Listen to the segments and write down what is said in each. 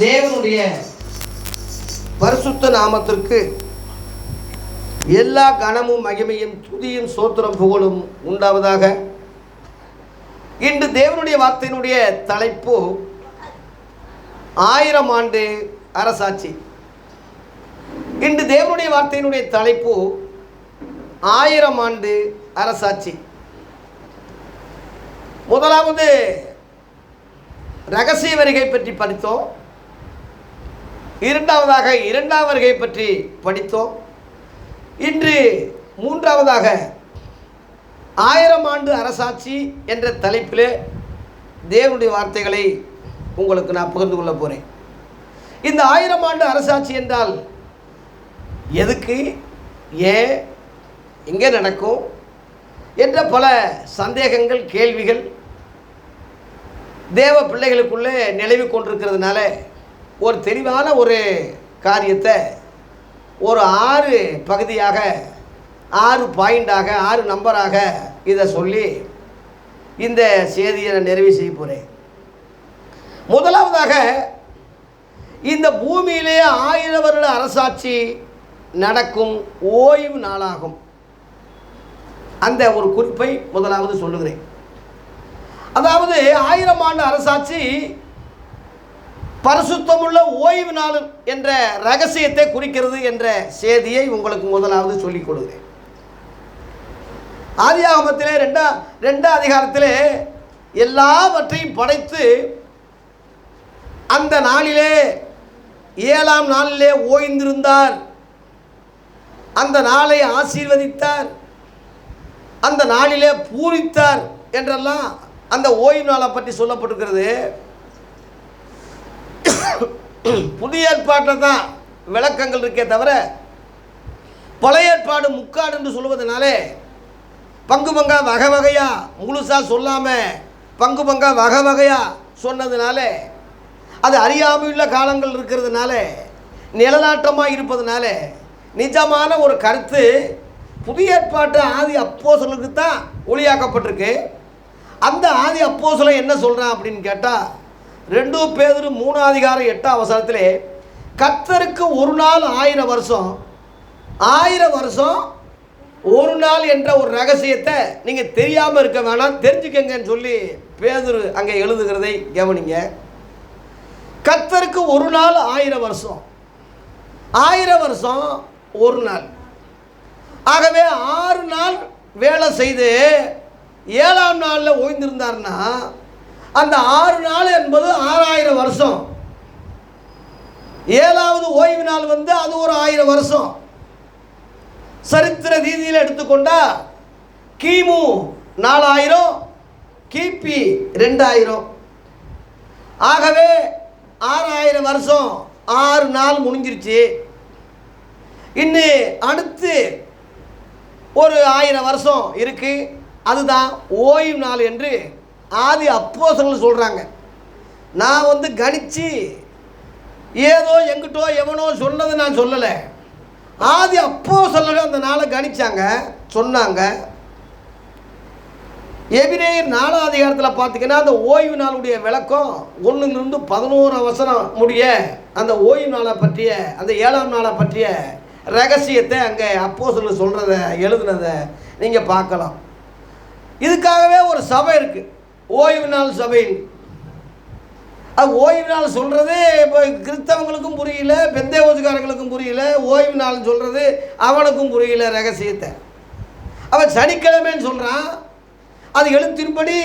தேவனுடைய பரிசுத்த நாமத்திற்கு எல்லா கனமும் மகிமையும் துதியும் சோத்திரம் புகழும் உண்டாவதாக. இன்று தேவனுடைய வார்த்தையினுடைய தலைப்பு 1000 ஆண்டு அரசாட்சி. இன்று தேவனுடைய வார்த்தையினுடைய தலைப்பு 1000 ஆண்டு அரசாட்சி. முதலாவது ரகசிய வருகை பற்றி படித்தோம். இரண்டாவதாக இரண்டாம் வருகை பற்றி படித்தோம். இன்று மூன்றாவதாக 1000 ஆண்டு அரசாட்சி என்ற தலைப்பில் தேவனுடைய வார்த்தைகளை உங்களுக்கு நான் பகிர்ந்து கொள்ள போகிறேன். இந்த 1000 ஆண்டு அரசாட்சி என்றால் எதுக்கு, ஏன், எங்கே நடக்கும் என்ற பல சந்தேகங்கள், கேள்விகள் தேவ பிள்ளைகளுக்குள்ளே நிலவி கொண்டிருக்கிறதுனால ஒரு தெளிவான ஒரு காரியத்தை ஒரு 6 பகுதியாக, 6 பாயிண்டாக, 6 நம்பராக இதை சொல்லி இந்த செய்தியை நான் நிறைவு செய்ய போகிறேன். முதலாவதாக, இந்த பூமியிலே 1000 வருட அரசாட்சி நடக்கும் ஓய்வு நாளாகும். அந்த ஒரு குறிப்பை முதலாவது சொல்லுகிறேன். அதாவது 1000 ஆண்டு அரசாட்சி பரிசுத்தமுள்ள ஓய்வு நாள் என்ற ரகசியத்தை குறிக்கிறது என்ற செய்தியை உங்களுக்கு முதலாவது சொல்லிக் கொடுக்கிறேன். ஆதியாகமத்திலே 2 அதிகாரத்திலே எல்லாவற்றையும் படைத்து அந்த நாளிலே 7ஆம் நாளிலே ஓய்ந்திருந்தார். அந்த நாளை ஆசீர்வதித்தார், அந்த நாளிலே பூரித்தார் என்றெல்லாம் அந்த ஓய்வு நாளை பற்றி சொல்லப்பட்டிருக்கிறது. புதிய ஏற்பாட்டில் தான் விளக்கங்கள் இருக்கே தவிர பழைய ஏற்பாடு முக்காடு என்று சொல்வதனாலே பங்கு பங்கா வகை வகையாக முழுசாக சொல்லாமல் பங்கு பங்கா வகை வகையாக சொன்னதுனால, அது அறியாமையுள்ள காலங்கள் இருக்கிறதுனால, நிலநாட்டமாக இருப்பதுனால நிஜமான ஒரு கருத்து புதிய ஏற்பாட்டு ஆதி அப்போஸ்தலனுக்கு தான் ஒளியாக்கப்பட்டிருக்கு. அந்த ஆதி அப்போஸ்தலன் என்ன சொல்கிறான் அப்படின்னு கேட்டால், 2 பேதுரு 3 அதிகாரம் 8ஆம் வசனத்திலே கர்த்தருக்கு ஒரு நாள் 1000 வருஷம், 1000 வருஷம் ஒரு நாள் என்ற ஒரு ரகசியத்தை நீங்கள் தெரியாமல் இருக்க வேணாம், தெரிஞ்சுக்கங்கன்னு சொல்லி பேதுரு அங்கே எழுதுகிறதை கவனிங்க. கர்த்தருக்கு ஒரு நாள் 1000 வருஷம், 1000 வருஷம் ஒரு நாள். ஆகவே 6 நாள் வேலை செய்து 7ஆம் நாளில் ஓய்ந்திருந்தார்னா அந்த 6 நாள் என்பது 6000 வருஷம். 7ஆவது ஓய்வு நாள் வந்து அது ஒரு 1000 வருஷம். சரித்திர ரீதியில் எடுத்துக்கொண்டா கிமு 4000, கிபி 2000. ஆகவே 6000 வருஷம் 6 நாள் முடிஞ்சிருச்சு. இன்னும் அடுத்து ஒரு 1000 வருஷம் இருக்குது, அதுதான் ஓய்வு நாள் என்று ஆதி அப்போஸ்தலர்கள் சொல்கிறாங்க. நான் வந்து கணித்து ஏதோ எங்கிட்டோ எவனோ சொன்னது நான் சொல்லலை. ஆதி அப்போஸ்தலர்கள் அந்த நாளை கணிச்சாங்க, சொன்னாங்க. எபிரேயர் 4ஆம் அதிகாரத்தில் பார்த்தீங்கன்னா அந்த ஓய்வு நாளுடைய விளக்கம் 1லிருந்து 11 வசனம் முடிய அந்த ஓய்வு நாளை பற்றிய, அந்த 7ஆம் நாளை பற்றிய ரகசியத்தை அங்கே அப்போஸ்தலர்கள் சொல்கிறத, எழுதுனதை நீங்கள் பார்க்கலாம். இதுக்காகவே ஒரு சபை இருக்குது, ஓய்வு நாள் சபை. அது ஓய்வு நாள் சொல்கிறது இப்போ கிறிஸ்தவங்களுக்கும் புரியல, பெந்தேகோஸ்துக்காரங்களுக்கும் புரியல. ஓய்வு நாள்னு சொல்கிறது அவனுக்கும் புரியல ரகசியத்தை. அவன் சனிக்கிழமைன்னு சொல்கிறான். அது எழுத்தின்படி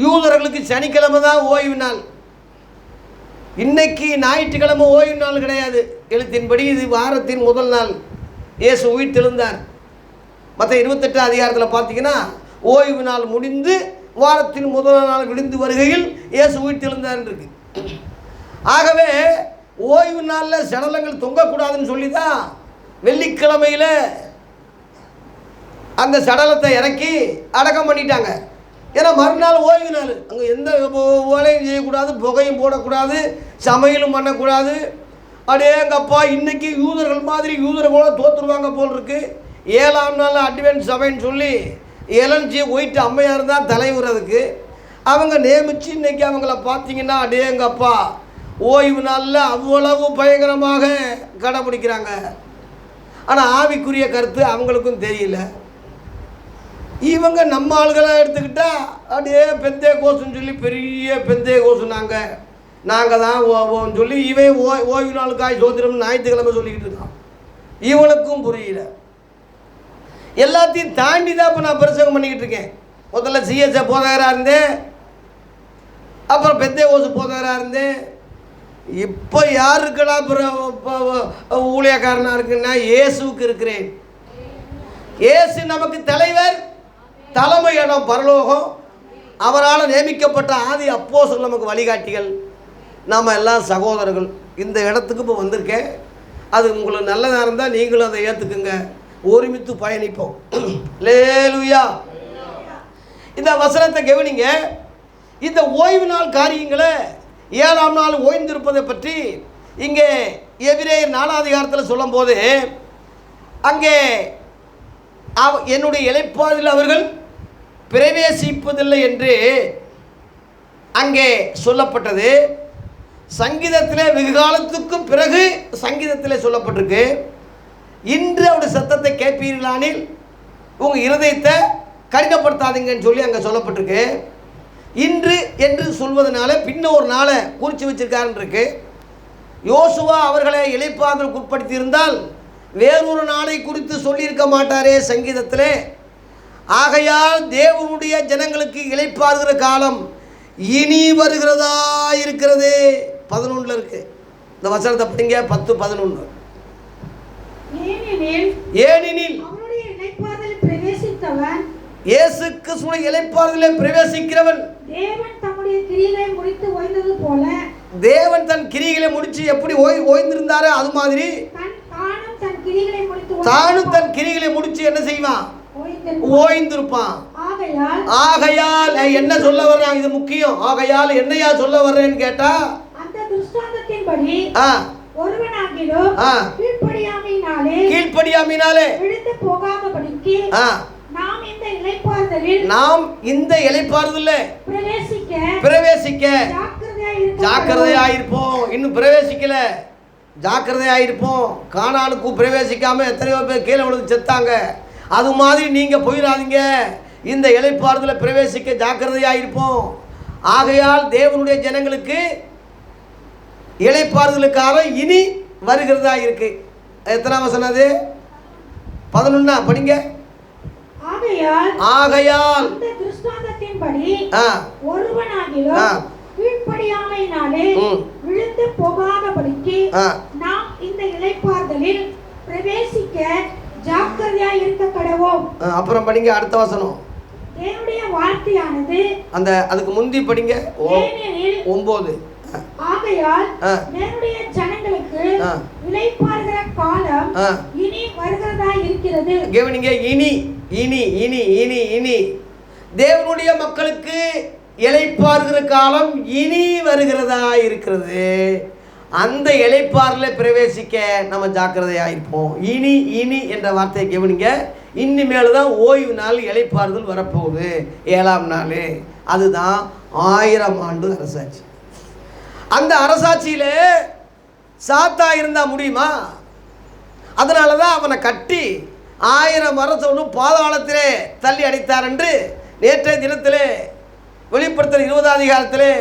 யூதர்களுக்கு சனிக்கிழமை தான் ஓய்வு நாள். இன்னைக்கு ஞாயிற்றுக்கிழமை ஓய்வு நாள் கிடையாது எழுத்தின்படி. இது வாரத்தின் முதல் நாள். இயேசு உயிர்த்தெழுந்தார். மற்ற 28ஆம் அதிகாரத்தில் பார்த்தீங்கன்னா ஓய்வு நாள் முடிந்து வாரத்தின் முதல் நாள் விழுந்து வருகையில் இயேசு உயிர்த்தெழுந்தார் இருக்கு. ஆகவே ஓய்வு நாளில் சடலங்கள் தொங்கக்கூடாதுன்னு சொல்லி தான் வெள்ளிக்கிழமையில் அந்த சடலத்தை இறக்கி அடக்கம் பண்ணிட்டாங்க. ஏன்னா மறுநாள் ஓய்வு நாள், அங்கே எந்த வேலையும் செய்யக்கூடாது, புகையும் போடக்கூடாது, சமையலும் பண்ணக்கூடாது. அடேங்கப்பா, இன்றைக்கி யூதர்கள் மாதிரி யூதர்களோட தோற்றுருவாங்க போல் இருக்கு. 7ஆம் நாள் அட்வென்ட் சபைன்னு சொல்லி எலன்ஜி ஒயிட் அம்மையார் தான் தலைவர். அதுக்கு அவங்க நியமித்து இன்றைக்கி அவங்கள பார்த்தீங்கன்னா அடேங்கப்பா ஓய்வு நாளில் அவ்வளவு பயங்கரமாக கடைபிடிக்கிறாங்க. ஆனால் ஆவிக்குரிய கருத்து அவங்களுக்கும் தெரியல. இவங்க நம்ம ஆளுகளாக எடுத்துக்கிட்டால் அப்படியே பெந்தே கோசுன்னு சொல்லி பெரிய பெந்தே கோசுனாங்க, நாங்கள் தான் சொல்லி இவன் ஓய்வு நாளுக்காய் சோத்திரம் ஞாயிற்றுக்கிழமை சொல்லிக்கிட்டு இருக்கான். இவனுக்கும் புரியல. எல்லாத்தையும் தாண்டி தான் இப்போ நான் பிரசங்கம் பண்ணிக்கிட்டு இருக்கேன். முதல்ல சிஎஸ்ஐ போதகராக இருந்தேன், அப்புறம் பெந்தே கோசு போதகராக இருந்தேன். இப்போ யாருக்கடா ஊழியக்காரனாக இருக்குன்னா இயேசுக்கு இருக்கிறேன். இயேசு நமக்கு தலைவர், தலைமை இடம் பரலோகம். அவரால் நியமிக்கப்பட்ட ஆதி அப்போஸ்தலர்கள் நமக்கு வழிகாட்டிகள். நாம் எல்லாம் சகோதரர்கள். இந்த இடத்துக்கு இப்போ வந்திருக்கேன். அது உங்களுக்கு நல்லதாக இருந்தால் நீங்களும் அதை ஏற்றுக்குங்க, ஒருமித்து பயணிப்போம். லேலுயா. இந்த வசனத்தை கவனிங்க. இந்த ஓய்வு நாள் காரியங்களை 7ஆம் நாள் ஓய்ந்திருப்பதை பற்றி இங்கே எபிரேயர் 4ஆம் அதிகாரத்தில் சொல்லும் போது அங்கே என்னுடைய இளைப்பாறுதலில் அவர்கள் பிரவேசிப்பதில்லை என்று அங்கே சொல்லப்பட்டது. சங்கீதத்தில் வெகு காலத்துக்கும் பிறகு சங்கீதத்தில் சொல்லப்பட்டிருக்கு, இன்று அவருடைய சத்தத்தை கேட்பீர்களானில் உங்கள் இருதயத்தை கடினப்படுத்தாதீங்கன்னு சொல்லி அங்கே சொல்லப்பட்டிருக்கு. இன்று என்று சொல்வதனால பின்ன ஒரு நாளை குறித்து வச்சிருக்காருன்னு இருக்கு. யோசுவா அவர்களை இளைப்பாறுதலுக்கு உட்படுத்தியிருந்தால் வேறொரு நாளை குறித்து சொல்லியிருக்க மாட்டாரே சங்கீதத்திலே. ஆகையால் தேவனுடைய ஜனங்களுக்கு இளைப்பாறுகிற காலம் இனி வருகிறதா இருக்கிறது. 11 இருக்கு. இந்த வசனத்தை படிங்க. 10-11. ஏனெனில் இயேசு கிறிஸ்துவின் இளைப்பாறுதலிலே பிரவேசிக்கிறவன் தேவன் தம்முடைய கிரியைகளை முடித்து ஓய்ந்தது போல, தேவன் தன் கிரியைகளை முடிச்சு எப்படி ஓய்ந்திருந்தாரோ அது மாதிரி தானும் தன் கிரியைகளை முடிச்சு என்ன செய்வான்? ஓய்ந்திருப்பான். ஆகையால் என்ன சொல்ல வர்றான்? இது முக்கியம். ஆகையால் என்னையா சொல்ல வர்றேன்னு கேட்டா, அந்த துஷ்டாந்தத்தின்படி ஒருவனாகிலும் கீழ்ப்படியாமையினாலே விழுந்து போகாதபடிக்கு நாம் இந்த இளைப்பாறுதலில் பிரவேசிக்க ஜாக்கிரதையாயிருப்போம். இன்னும் பிரவேசிக்கல, ஜாக்கிரதையாயிருப்போம். கானானுக்கு பிரவேசிக்காம எத்தனையோ பேர் கீழே விழுந்து செத்தாங்க. அது மாதிரி நீங்கள் போயிடாதீங்க. இந்த இளைப்பாறுதலில் பிரவேசிக்க ஜாக்கிரதையாயிருப்போம். ஆகையால் தேவனுடைய ஜனங்களுக்கு இளைப்பாறுதலுக்காக இனி வருகிறதா இருக்கு. எத்தனாம் வசனம் அது? 11 படிங்க. ஆகையால் ஒருவனாகிலும் கீழ்ப்படியாமையினாலே விழுந்து போகாதபடிக்கு நாம் இந்த இளைப்பாறுதலில் பிரவேசிக்க ஜாக்கிரதையாய் இருக்க கடவோம். அப்புறம் படிங்க அடுத்த வசனம். தேவனுடைய வார்த்தையானது அந்த அதுக்கு முந்தி படிங்க 9. ஆகையால் தேவனுடைய ஜனங்களுக்கு இளைப்பாறுகிற காலம் இனி வருகிறதா இருக்கிறது. கவனிங்க. இனி இனி இனி இனி இனி தேவனுடைய மக்களுக்கு இளைப்பாறுகிற காலம் இனி வருகிறதா இருக்கிறது. அந்த இளைப்பாறுதலில் பிரவேசிக்க நம்ம ஜாக்கிரதையாயிருப்போம். இனி இனி என்ற வார்த்தையை கவனிங்க. இனிமேல் தான் ஓய்வு நாள் இளைப்பாறுதல் வரப்போகுது. 7ஆம் நாள். அதுதான் 1000 ஆண்டு அரசாட்சி. அந்த அரசாட்சியில் சாத்தா இருந்தால் முடியுமா? அதனால தான் அவனை கட்டி 1000 வருஷம் பாதாளத்திலே தள்ளி அடைத்தார் என்று நேற்றைய தினத்திலே வெளிப்படுத்தல் 20ஆம் அதிகாரத்திலே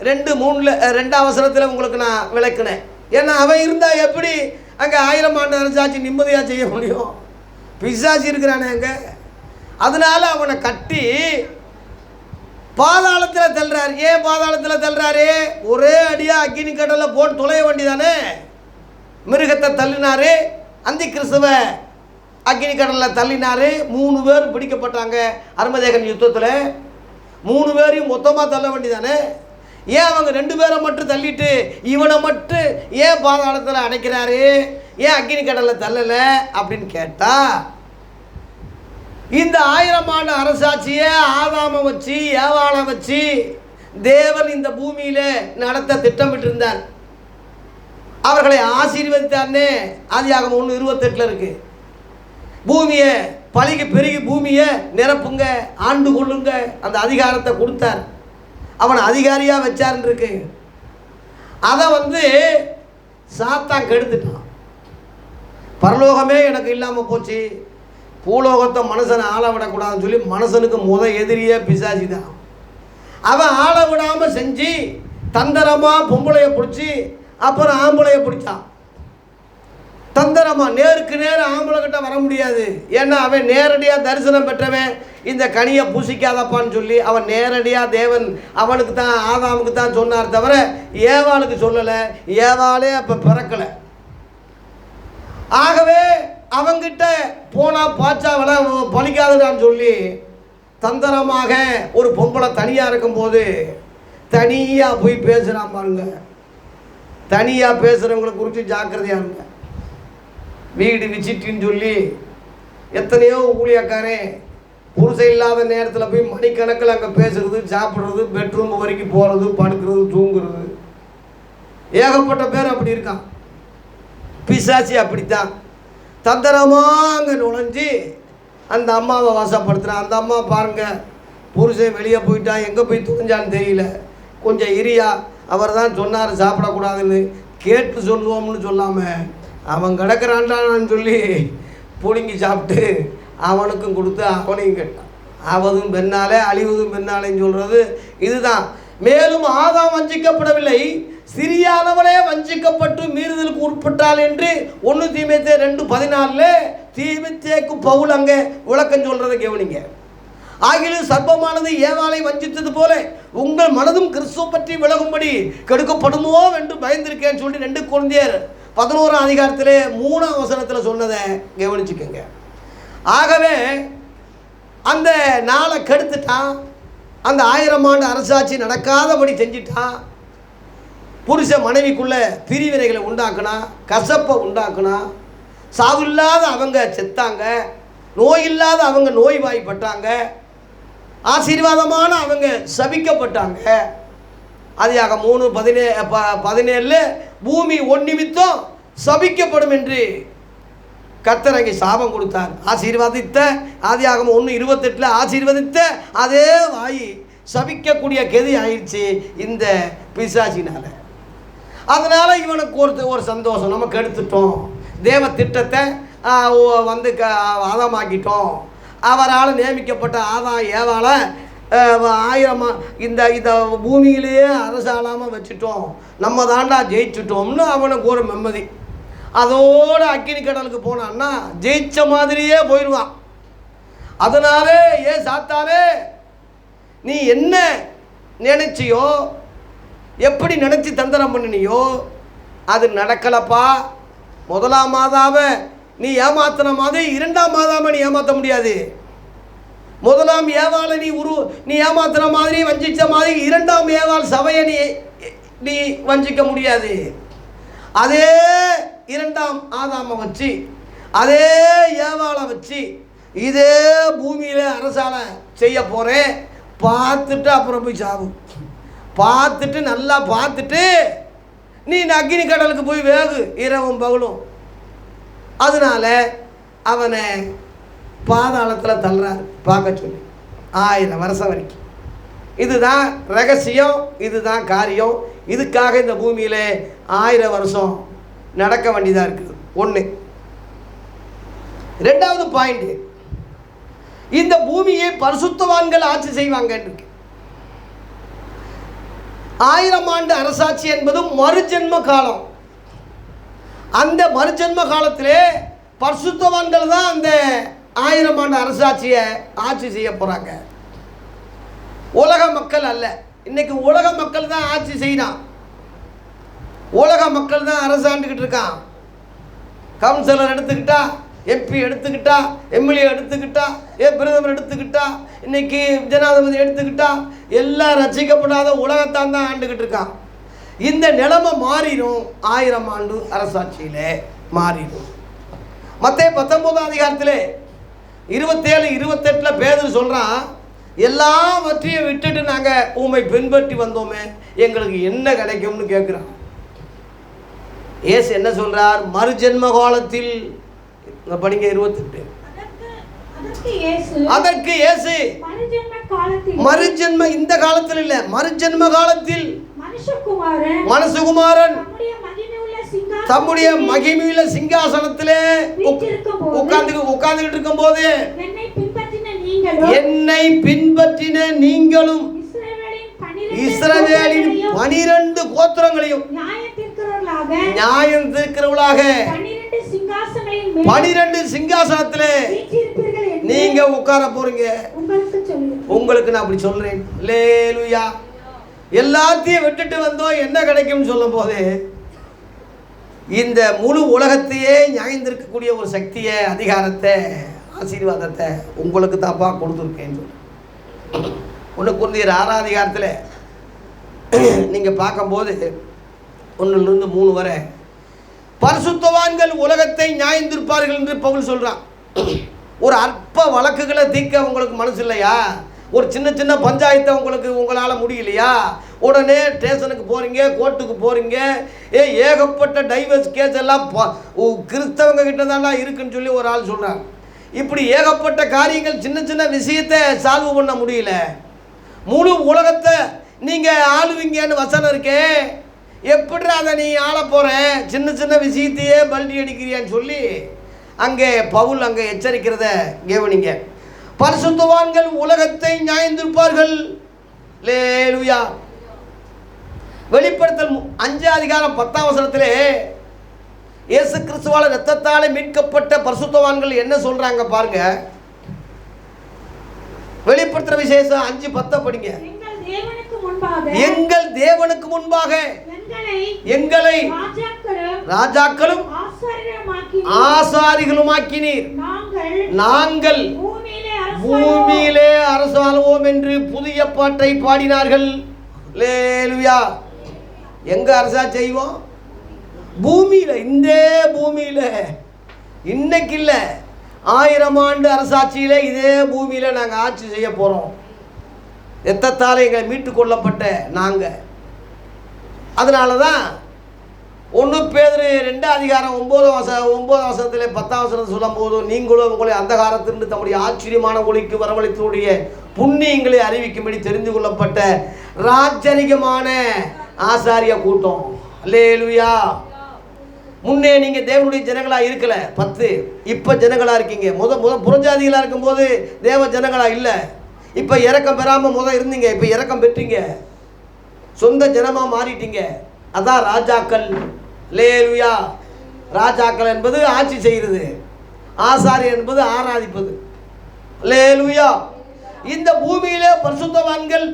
2:3 வசனத்தில் உங்களுக்கு நான் விளக்குனேன். ஏன்னா அவன் இருந்தால் எப்படி அங்கே 1000 ஆண்டு அரசாட்சி நிம்மதியாக செய்ய முடியும்? பிசாசி இருக்கிறானே அங்கே. அதனால அவனை கட்டி பாதாளத்தில் தள்ளுறாரு. ஏன் பாதாளத்தில் தள்ளுறாரு? ஒரே அடியாக அக்கினி கடலில் போட்டு துளைய வேண்டிதானே. மிருகத்தை தள்ளினாரு, அந்தி கிறிஸ்துவ அக்கினி கடலில் தள்ளினாரு. 3 பேர் பிடிக்கப்பட்டாங்க அர்மதேகன் யுத்தத்தில். 3 பேரையும் மொத்தமாக தள்ள வேண்டிதானே. ஏன் அவங்க 2 பேரை மட்டும் தள்ளிட்டு இவனை மட்டும் ஏன் பாதாளத்தில் அடைக்கிறாரு? ஏன் அக்கினி கடலில் தள்ளலை அப்படின்னு கேட்டால், இந்த 1000 ஆண்டு அரசாட்சியை ஆதாமை வச்சு ஏவாளை வச்சு தேவன் இந்த பூமியில் நடத்த திட்டமிட்டு இருந்தார். அவர்களை ஆசீர்வதித்தார்னே ஆதியாகமம் 1:28 இருக்கு. பூமியை பழுகி பெருகி பூமியை நிரப்புங்க, ஆண்டு கொள்ளுங்க, அந்த அதிகாரத்தை கொடுத்தார். அவனை அதிகாரியாக வச்சார்ன்னு இருக்கு. அதை சாத்தான் கெடுத்துட்டான். பரலோகமே எனக்கு இல்லாமல் போச்சு, பூலோகத்தை மனுஷனை ஆள விடக்கூடாதுன்னு சொல்லி மனுஷனுக்கு எதிரியே பிசாசி தான். அவன் ஆள விடாமல் செஞ்சு தந்திரமாக பொம்பளையை பிடிச்சி அப்புறம் ஆம்பளையை பிடிச்சான். தந்திரமாக நேருக்கு நேர ஆம்பளைக்கிட்ட வர முடியாது. ஏன்னா அவன் நேரடியாக தரிசனம் பெற்றவன். இந்த கனியை பூசிக்காதப்பான்னு சொல்லி அவன் நேரடியாக தேவன் அவனுக்கு தான் ஆதாமுக்கு தான் சொன்னார் தவிர ஏவாளுக்கு சொல்லலை. ஏவாளே அப்போ பிறக்கலை. ஆகவே அவங்கிட்ட போனால் பாச்சாவளை பலிக்காதுடான்னு சொல்லி தந்திரமாக ஒரு பொம்பளை தனியாக இருக்கும்போது தனியாக போய் பேசுகிறான் பாருங்க. தனியாக பேசுகிறவங்களை குறித்து ஜாக்கிரதையாக இருங்க. வீடு விசிட்டின்னு சொல்லி எத்தனையோ ஊழியக்காரன் புருஷன் இல்லாத நேரத்தில் போய் மணிக்கணக்கில் அங்கே பேசுகிறது, சாப்பிட்றது, பெட்ரூம் வரைக்கும் போகிறது, படுக்கிறது, தூங்குறது, ஏகப்பட்ட பேர் அப்படி இருக்கான். பிசாசி அப்படித்தான் தந்திரமாக அங்கே நுழைஞ்சி அந்த அம்மாவை வசப்படுத்துகிறான். அந்த அம்மா பாருங்கள், புருஷன் வெளியே போயிட்டான், எங்கே போய் துணிஞ்சான்னு தெரியல, கொஞ்சம் இரியா, அவர் தான் சொன்னார் சாப்பிடக்கூடாதுன்னு, கேட்டு சொல்லுவோம்னு சொல்லாமல் அவன் கிடக்கிறான்டான்னு சொல்லி பிடுங்கி சாப்பிட்டு அவனுக்கும் கொடுத்து அவனையும் கேட்டான். ஆவதும் பெண்ணாலே அழிவதும் பெண்ணாலேன்னு சொல்கிறது இதுதான். மேலும் ஆதாம் வஞ்சிக்கப்படவில்லை, சிறியானவளே வஞ்சிக்கப்பட்டு மீறுதலுக்கு உட்பட்டாள் என்று 1 தீமோத்தேயு 2:14 தீமோத்தேயுக்கு பவுல் அங்கே விளக்கம் சொல்கிறத கவனிங்க. ஆகிலும் சர்ப்பமானது ஏவாளை வஞ்சித்தது போல உங்கள் மனதும் கிறிஸ்துவ பற்றி விலகும்படி கெடுக்கப்படுமோ என்று பயந்திருக்கேன்னு சொல்லி 2 கொரிந்தியர் 11ஆம் அதிகாரத்திலே 3ஆம் வசனத்தில் சொன்னதை கவனிச்சுக்கோங்க. ஆகவே அந்த நாளை கெடுத்துட்டான். அந்த 1000 ஆண்டு அரசாட்சி நடக்காதபடி செஞ்சிட்டான். புருஷ மனைவிக்குள்ள பிரிவினைகளை உண்டாக்குனா, கசப்பை உண்டாக்குனா, சாவில்லாத அவங்க செத்தாங்க, நோயில்லாத அவங்க நோய்வாய்ப்பட்டாங்க, ஆசீர்வாதமான அவங்க சபிக்கப்பட்டாங்க. ஆதியாகமம் 3:17 பூமி நிமித்தம் சபிக்கப்படும் என்று கர்த்தர் அங்கே சாபம் கொடுத்தார். ஆசீர்வாதித்த ஆதியாகமம் 1:28 ஆசீர்வதித்த அதே வாய் சபிக்கக்கூடிய கெதி ஆயிடுச்சு இந்த பிசாசினால. அதனால இவனுக்கு ஒரு சந்தோஷம், நம்ம கெடுத்துட்டோம், தேவ திட்டத்தை ஆதாமாக்கிட்டோம், அவரால் நியமிக்கப்பட்ட ஆதாம் ஏவாளை 1000 இந்த பூமியிலேயே அரசாளாமல் வச்சுட்டோம், நம்ம தாண்டா ஜெயிச்சுட்டோம்னு அவனுக்கு ஒரு மெம்மதி. அதோடு அக்கினி கடலுக்கு போனான்னா ஜெயிச்ச மாதிரியே போயிடுவான். அதனாலே சாத்தானே, நீ என்ன நினைச்சியோ, எப்படி நினச்சி தந்திரம் பண்ணினியோ அது நடக்கலப்பா. 1ஆம் மாதாவை நீ ஏமாத்தின மாதிரி 2ஆம் மாதாவை நீ ஏமாற்ற முடியாது. 1ஆம் ஏவாளை நீ ஏமாத்தின மாதிரி வஞ்சித்த மாதிரி 2ஆம் ஏவாள் சபையை நீ வஞ்சிக்க முடியாது. அதே 2ஆம் ஆதாமை வச்சு, அதே ஏவாளை வச்சு இதே பூமியில் அரசாலை செய்ய போகிறேன். பார்த்துட்டு அப்புறம் போய் சாவும். பார்த்துட்டு நல்லா பார்த்துட்டு நீ அக்கினி கடலுக்கு போய் வேகு இரவும் பகலும். அதனால அவனை பாதாளத்தில் தள்ளுறாரு பார்க்க சொல்லி 1000 வருஷம் வரைக்கும். இதுதான் ரகசியம், இதுதான் காரியம். இதுக்காக இந்த பூமியில் 1000 வருஷம் நடக்க வேண்டியதாக இருக்குது. 1. 2வது பாயிண்ட், இந்த பூமியை பரிசுத்தவான்கள் ஆட்சி செய்வாங்கன்னு இருக்கு. 1000 ஆண்டு அரசாட்சி என்பது மறுஜென்ம காலம். அந்த மறுஜென்ம காலத்திலே பரிசுத்தவான்கள் தான் அந்த 1000 ஆண்டு அரசாட்சியை ஆட்சி செய்ய போகிறாங்க, உலக மக்கள் அல்ல. இன்னைக்கு உலக மக்கள் தான் ஆட்சி செய்யறான், உலக மக்கள் தான் அரசாண்டுக்கிட்டு இருக்கான். கவுன்சிலர் எடுத்துக்கிட்டா, எம்பி எடுத்துக்கிட்டா, எம்எல்ஏ எடுத்துக்கிட்டா, பிரதமர் எடுத்துக்கிட்டா, இன்னைக்கு ஜனாதிபதி எடுத்துக்கிட்டா, எல்லாம் ரசிக்கப்படாத உலகத்தான் தான் ஆண்டுக்கிட்டு இருக்கான். இந்த நிலைமை மாறிடும் 1000 ஆண்டு அரசாட்சியில் மாறிடும். மத்தேயு 19ஆம் அதிகாரத்தில் 27-28 பேதுரு சொல்கிறான், எல்லாவற்றையும் விட்டுட்டு நாங்கள் உம்மை பின்பற்றி வந்தோமே, எங்களுக்கு என்ன கிடைக்கும்னு கேட்குறான். இயேசு என்ன சொல்கிறார்? மறுஜென்ம காலத்தில் படிங்க 28. அதற்கு இயேசு மறுஜென்ம இந்த காலத்தில் இல்லை, மறுஜென்ம காலத்தில் மனுஷகுமாரன் தம்முடைய மகிமையுள்ள சிங்காசனத்திலே உட்கார்ந்துகிட்டு இருக்கும் போது என்னை பின்பற்றின நீங்களும் இஸ்ரவேலின் 12 கோத்திரங்களையும் நியாயம் தீர்க்கிறவர்களாக 12 சிங்காசனத்திலே நீங்க உட்கார போறீங்க. உங்களுக்கு நான் அப்படி சொல்றேன். அல்லேலூயா. எல்லாத்தையும் விட்டுட்டு வந்தோம் என்ன கிடைக்கும்னு சொல்லும் போது இந்த முழு உலகத்தையே நியாயந்திருக்கக்கூடிய ஒரு சக்தியை, அதிகாரத்தை, ஆசீர்வாதத்தை உங்களுக்கு தாப்பா கொடுத்துருக்கேன்னு சொல்லி 1 கொரிந்தியர் 6ஆம் அதிகாரத்தில் நீங்கள் பார்க்கும்போது 1 - 3 வரை பரிசுத்தவான்கள் உலகத்தை நியாயந்திருப்பார்கள் என்று பவுல் சொல்கிறான். ஒரு அற்ப வழக்குகளை தீர்க்க உங்களுக்கு மனசு இல்லையா? ஒரு சின்ன சின்ன பஞ்சாயத்தை உங்களால் முடியலையா? உடனே ஸ்டேஷனுக்கு போகிறீங்க, கோர்ட்டுக்கு போகிறீங்க. ஏகப்பட்ட டைவர்ஸ் கேஸ் எல்லாம் கிறிஸ்தவங்க கிட்ட தான்டா இருக்குன்னு சொல்லி ஒரு ஆள் சொல்கிறாங்க. இப்படி ஏகப்பட்ட காரியங்கள், சின்ன சின்ன விஷயத்தை சால்வ் பண்ண முடியல. முழு உலகத்தை நீங்கள் ஆளுவீங்கன்னு வசனம் இருக்கே, எப்படி அதை நீ ஆள போகிற? சின்ன சின்ன விஷயத்தையே பல்டி அடிக்கிறியான்னு சொல்லி அங்கே பவுல் அங்கே எச்சரிக்கிறத கவனிங்க. பரிசுத்தவான்கள் உலகத்தை நியாயந்திருப்பார்கள். அல்லேலூயா. வெளிப்படுத்தல் 5ஆம் அதிகாரம் 10ஆம் வசனத்திலே இயேசு கிறிஸ்துவால் இரத்தத்தாலே மீட்கப்பட்ட பரிசுத்தவான்கள் என்ன சொல்றாங்க பாருங்க. வெளிப்படுத்துற விசேஷம் 5:10 படிங்க. எங்கள் தேவனுக்கு முன்பாக எங்களை ராஜாக்களும் ஆசாரிகளுமாக்கினீர், நாங்கள் பூமியிலே அரசாளுவோம் என்று புதிய பாட்டை பாடினார்கள். அல்லேலூயா. எங்க அரசா செய்வோம்? பூமியில. இந்த பூமியில இன்னைக்கு இல்ல, 1000 ஆண்டு அரசாட்சியில இதே பூமியில நாங்கள் ஆட்சி செய்ய போறோம். இரத்தத்தால் எங்களை மீட்டு கொள்ளப்பட்ட நாங்கள். அதனால தான் 1 பேதுரு 2ஆம் அதிகாரம் 9ஆம் வசனத்திலே 10ஆம் வசனத்தை சொல்லும் போது, நீங்களும் உங்களை அந்தகாரத்திலிருந்து தம்முடைய ஆச்சரியமான ஒளிக்கு வரவழைத்தோடைய புண்ணியங்களை அறிவிக்கும்படி தெரிந்து கொள்ளப்பட்ட ராஜரிகமான ஆசாரிய கூட்டம். அல்லேலூயா. முன்னே நீங்க தேவனுடைய ஜனங்களா இருக்கல 10, இப்ப ஜனங்களா இருக்கீங்க. முத புறஜாதிகளா இருக்கும்போது தேவ ஜனங்களா இல்லை. இப்ப இரக்கம் பெறாம இருந்தீங்க, இப்ப இரக்கம் பெற்றீங்க, சொந்த ஜனமா மாறிட்டீங்க. அதான் ராஜாக்கள். அல்லேலூயா. ராஜாக்கள் என்பது ஆட்சி செய்கிறது, ஆசாரியர் என்பது ஆராதிப்பது. அல்லேலூயா. இந்த பூமியிலே பரிசுத்தவான்கள்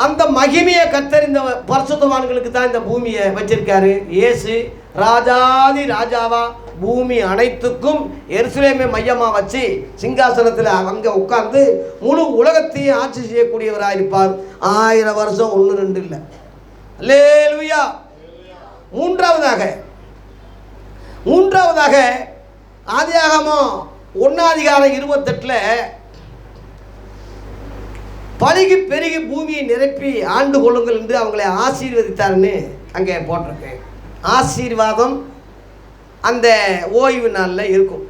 அந்த மகிமையை கத்தறிந்த பரிசுத்தவான்களுக்கு தான் இந்த பூமியை வச்சிருக்காரு. இயேசு ராஜாதி ராஜாவா பூமி அனைத்துக்கும் எருசலேமை மையமா வச்சு சிங்காசனத்தில் அங்க உட்கார்ந்து முழு உலகத்தையும் ஆட்சி செய்யக்கூடியவராக இருப்பார். 1000 வருஷம் 1-2 இல்லை. அல்லேலூயா. மூன்றாவதாக ஆதியாகமம் 1ஆம் அதிகாரம் 28 பழுகி பெருகி பூமியை நிரப்பி ஆண்டு கொள்ளுங்கள் என்று அவங்களை ஆசீர்வதித்தார்னு அங்கே போட்டிருக்கேன். ஆசீர்வாதம் அந்த ஓய்வு நாளில் இருக்கும்.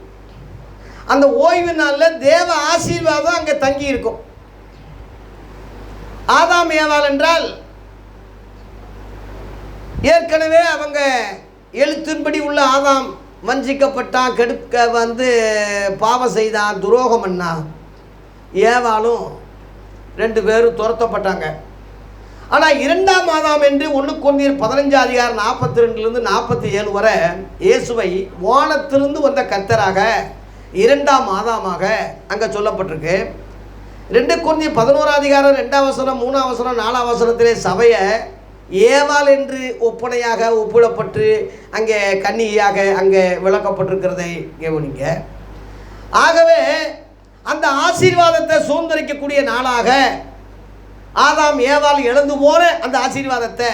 அந்த ஓய்வு நாளில் தேவ ஆசீர்வாதம் அங்கே தங்கி இருக்கும். ஆதாம் ஏவாள் என்றால் ஏற்கனவே அவங்க எழுத்தின்படி உள்ள ஆதாம் வஞ்சிக்கப்பட்டான், கெடுக்க பாவம் செய்தான், துரோகம் பண்ணான். ஏவாளும் 2 பேரும் துரத்தப்பட்டாங்க. ஆனால் 2ஆம் ஆதாம் என்று 1 கொரிந்தியர் 15ஆம் அதிகாரம் 42 - 47 வரை இயேசுவை வானத்திலிருந்து வந்த கர்த்தராக 2ஆம் ஆதாமாக அங்கே சொல்லப்பட்டிருக்கு. 2 கொரிந்தியர் 11ஆம் அதிகாரம் 2ஆம் வசனம் 3ஆம் வசனம் 4ஆம் வசனத்திலே சபையை ஏவாள் என்று ஒப்பனையாக ஒப்பிடப்பட்டு அங்கே கன்னியாக அங்கே விளக்கப்பட்டிருக்கிறதை கவனிங்க. ஆகவே அந்த ஆசீர்வாதத்தை சுதந்திரிக்கக்கூடிய நாளாக ஆதாம் ஏவாள் இழந்து போன அந்த ஆசீர்வாதத்தை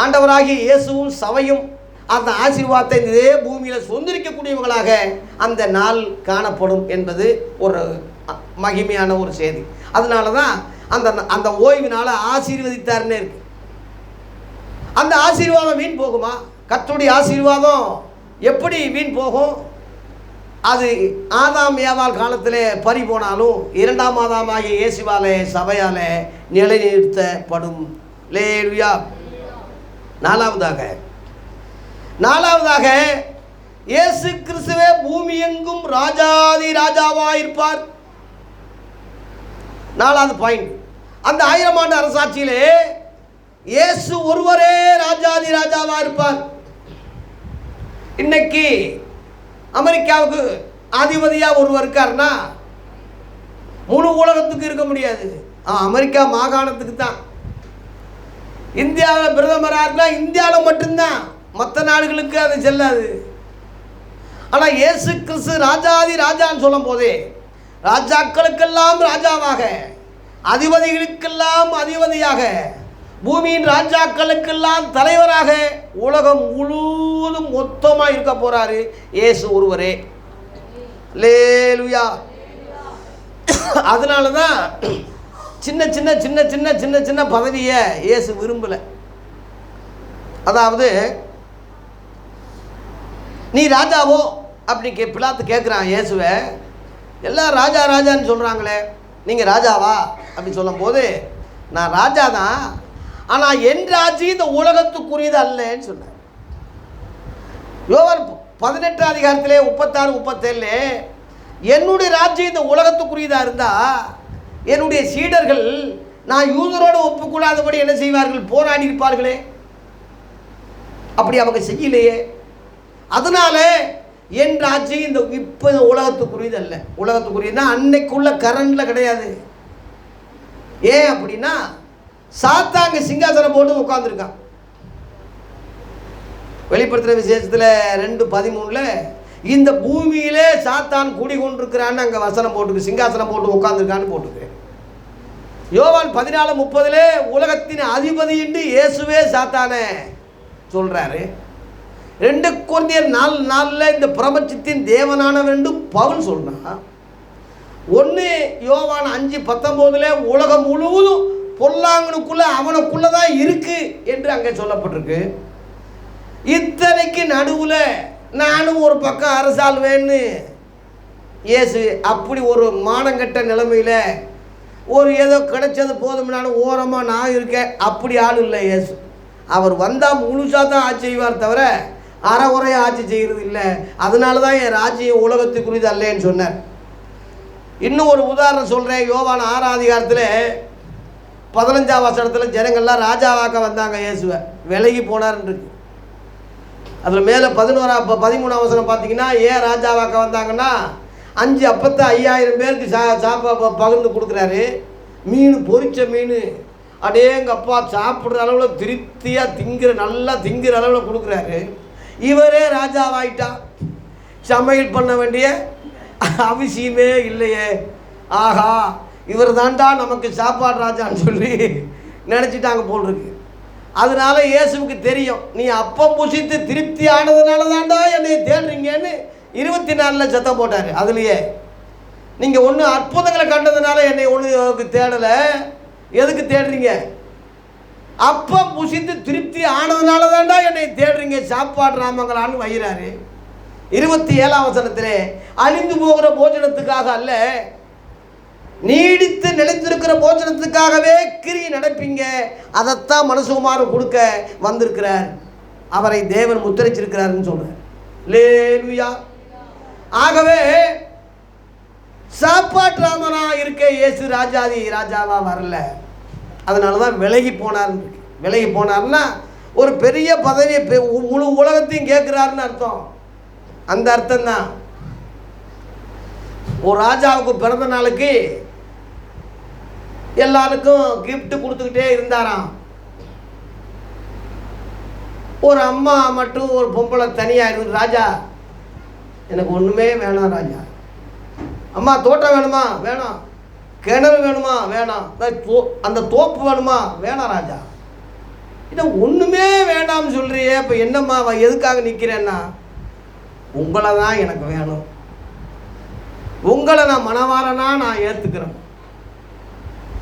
ஆண்டவராகிய இயேசுவும் சபையும் அந்த ஆசீர்வாதத்தை இதே பூமியில் சுதந்திரிக்கக்கூடியவங்களாக அந்த நாள் காணப்படும் என்பது ஒரு மகிமையான ஒரு செய்தி. அதனால தான் அந்த ஓய்வினால ஆசீர்வதித்தார்னே இருக்கு. அந்த ஆசீர்வாதம் வீண் போகுமா? கர்த்தருடைய ஆசீர்வாதம் எப்படி வீண் போகும்? அது ஆதாம் ஏவாள் காலத்திலே பறி போனாலும் 2ஆம் ஆதாமாகிய இயேசுவாலே சபையாலே நிலைநிறுத்தப்படும். அல்லேலூயா. நாலாவதாக இயேசு கிறிஸ்துவே பூமி எங்கும் ராஜாதி ராஜாவாயிருப்பார். நாலாவது பாயிண்ட், அந்த 1000 ஆண்டு அரசாட்சியிலே இயேசு ஒருவரே ராஜாதி ராஜாவாக இருப்பார். இன்னைக்கு அமெரிக்காவுக்கு அதிபதியாக ஒருவர் இருக்காருன்னா முழு உலகத்துக்கு இருக்க முடியாது, அமெரிக்கா மாகாணத்துக்கு தான். இந்தியாவில் பிரதமராக இருந்தால் இந்தியாவில் மட்டும்தான், மற்ற நாடுகளுக்கு அது செல்லாது. ஆனால் இயேசு கிறிஸ்து ராஜாதி ராஜான்னு சொல்லும் போதே ராஜாக்களுக்கெல்லாம் ராஜாவாக, அதிபதிகளுக்கெல்லாம் அதிபதியாக, பூமியின் ராஜாக்களுக்கெல்லாம் தலைவராக உலகம் முழுவதும் மொத்தமாக இருக்க போறாரு இயேசு ஒருவரே. அல்லேலூயா. அதனால தான் சின்ன சின்ன சின்ன சின்ன சின்ன சின்ன பதவியை இயேசு விரும்பலை. அதாவது நீ ராஜாவோ அப்படி பிலாத்து கேட்குறான் இயேசுவை. எல்லாம் ராஜா ராஜான்னு சொல்கிறாங்களே, நீங்கள் ராஜாவா அப்படி சொல்லும் போது நான் ராஜா தான், ஆனால் என் ராஜ்யம் இந்த உலகத்துக்குரியது அல்லன்னு சொன்னார். யோவான் 18 அதிகாரத்திலே 36, 37 என்னுடைய ராஜ்யம் இந்த உலகத்துக்குரியதாக இருந்தால் என்னுடைய சீடர்கள் நான் யூதரோடு ஒப்புக்கூடாதபடி என்ன செய்வார்கள்? போராடி இருப்பார்களே. அப்படி அவங்க செய்யலையே. அதனால என் ராஜ்யம் இந்த இப்போ உலகத்துக்குரியது அல்ல. உலகத்துக்குரியதுன்னா அன்னைக்குள்ள கரண்டில் கிடையாது. ஏன் அப்படின்னா சாத்தாங்க சிங்காசனம் போட்டு உட்காந்துருக்கான். வெளிப்படுத்துகிற விசேஷத்தில் 2:13 இந்த பூமியிலே சாத்தான் குடி கொண்டிருக்கிறான்னு அங்கே வசனம் போட்டுருக்கு, சிங்காசனம் போட்டு உட்காந்துருக்கான்னு போட்டுருக்கு. யோவான் 14:30 உலகத்தின் அதிபதி என்று இயேசுவே சாத்தானே சொல்கிறாரு. 2 கொரிந்தியர் 4:4 இந்த பிரபஞ்சத்தின் தேவனானவன் என்று பவுல் சொல்றான். 1 யோவான் 5:19 உலகம் முழுவதும் பொல்லாங்கனுக்குள்ள அவனுக்குள்ள தான் இருக்கு என்று அங்கே சொல்லப்பட்டிருக்கு. இத்தனைக்கு நடுவில் நானும் ஒரு பக்கம் அரசாள்வேன்னு இயேசு அப்படி ஒரு மானங்கட்ட நிலைமையில் ஒரு ஏதோ கிடைச்சது போதும்னாலும் ஓரமாக நான் இருக்கேன் அப்படி ஆள் இல்லை இயேசு. அவர் வந்தால் முழுசாக தான் ஆட்சி செய்வார், தவிர அறகுறையாக ஆட்சி செய்கிறது இல்லை. அதனால தான் என் ராஜ்யம் உலகத்துக்குரியது அல்லேன்னு சொன்னார். இன்னும் ஒரு உதாரணம் சொல்கிறேன். யோவான் 6 அதிகாரத்தில் 15ஆம் வசனத்தில் ஜனங்கள்லாம் ராஜாவாக்க வந்தாங்க, இயேசுவை விலகி போனார்ன்னு இருக்கு. அதில் மேலே 13ஆம் வசனம் பார்த்தீங்கன்னா ஏன் ராஜாவாக்க வந்தாங்கன்னா 5 அப்பத்தை 5000 பேருக்கு பகிர்ந்து கொடுக்குறாரு. மீன், பொரிச்ச மீன், அடேங்க அப்பா சாப்பிட்ற அளவில் திருப்தியாக நல்லா திங்கிற அளவில் கொடுக்குறாரு. இவரே ராஜாவாயிட்டா, சமையல் பண்ண வேண்டிய அவசியமே இல்லையே. ஆஹா, இவர் தாண்டா நமக்கு சாப்பாடு ராஜான்னு சொல்லி நினச்சிட்டாங்க போல் இருக்கு. அதனால இயேசுவுக்கு தெரியும், நீ அப்பம் புசித்து திருப்தி ஆனதுனால தாண்டா என்னை தேடுறீங்கன்னு 24 சத்தம் போட்டார். அதுலேயே நீங்கள் ஒன்று அற்புதங்களை கண்டதுனால என்னை ஒன்று தேடலை, எதுக்கு தேடுறீங்க? அப்பம் புசித்து திருப்தி ஆனதுனால தாண்டா என்னை தேடுறீங்க, சாப்பாடு ராமங்களான்னு வைகிறாரு. 27ஆம் வசனத்திலே அழிந்து போகிற போஜனத்துக்காக அல்ல, நீடித்து நிலைத்திருக்கிற போஜனத்துக்காகவே கிரியை நடப்பீங்க, அதைத்தான் மனுஷகுமாரன் கொடுக்க வந்திருக்கிறார், அவரை தேவன் முத்திரைச்சிருக்கிறாருன்னு சொல்றார். அல்லேலூயா. ஆகவே சாப்பாட்டு ராமனா இருக்க இயேசு ராஜாதி ராஜாவா வரல. அதனால தான் விலகி போனார். விலகி போனார்னா ஒரு பெரிய பதவியை முழு உலகத்தையும் கேட்குறாருன்னு அர்த்தம். அந்த அர்த்தம் தான். ஒரு ராஜாவுக்கு பிறந்த நாளுக்கு எல்லாருக்கும் கிஃப்ட் கொடுத்துக்கிட்டே இருந்தாராம். ஒரு அம்மா மட்டும் ஒரு பொம்பளை தனியாக இருந்து, ராஜா எனக்கு ஒன்றுமே வேணாம் ராஜா. அம்மா தோட்டம் வேணுமா? வேணாம். கிணறு வேணுமா? வேணாம். அந்த தோப்பு வேணுமா? வேணாம் ராஜா. இதை ஒன்றுமே வேண்டாம்னு சொல்கிறியே, இப்போ என்னம்மா எதுக்காக நிற்கிறேன்னா, உங்களை தான் எனக்கு வேணும், உங்களை நான் மனவாரனா நான் ஏற்றுக்கிறேன்.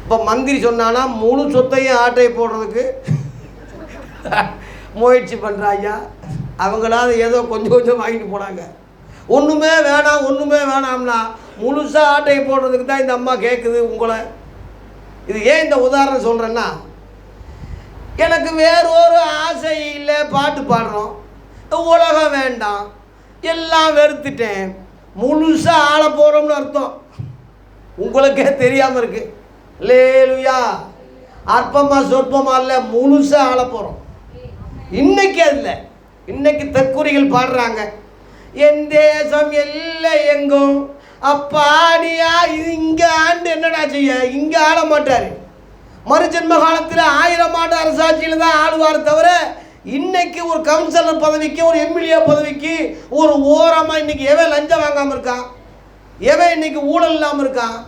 இப்போ மந்திரி சொன்னானா முழு சொத்தையும் ஆட்டை போடுறதுக்கு முயற்சி பண்ணுறாயா. அவங்களாவது ஏதோ கொஞ்சம் கொஞ்சம் வாங்கிட்டு போனாங்க. ஒன்றுமே வேணாம் ஒன்றுமே வேணாம்னா முழுசாக ஆட்டையை போடுறதுக்கு தான் இந்த அம்மா கேட்குது உங்களை. இது ஏன் இந்த உதாரணம் சொல்கிறேன்னா, எனக்கு வேறொரு ஆசை இல்லை, பாட்டு பாடுறோம், உலகம் வேண்டாம், எல்லாம் வெறுத்துட்டேன், முழுசாக ஆள போகிறோம்னு அர்த்தம். உங்களுக்கே தெரியாமல் இருக்கு. அல்லேலூயா. அற்பமாக சொற்பமாக இல்லை, முழுசாக ஆள போகிறோம். இன்னைக்கு அதில் இன்னைக்கு தற்கூறிகள் பாடுறாங்க, என் தேசம் இல்லை எங்கும் அப்பாடியா. இது இங்கே ஆண்டு என்னடா செய்ய, இங்கே ஆள மாட்டார். மறுஜென்ம காலத்தில் 1000 ஆண்டு அரசாட்சியில் தான் ஆளுவார் தவிர இன்னைக்கு ஒரு கவுன்சிலர் பதவிக்கு, ஒரு எம்எல்ஏ பதவிக்கு ஒரு ஓரமாக இன்னைக்கு எவன் லஞ்சம் வாங்காமல் இருக்கான், எவன் இன்னைக்கு ஊழல் இல்லாமல் இருக்கான்,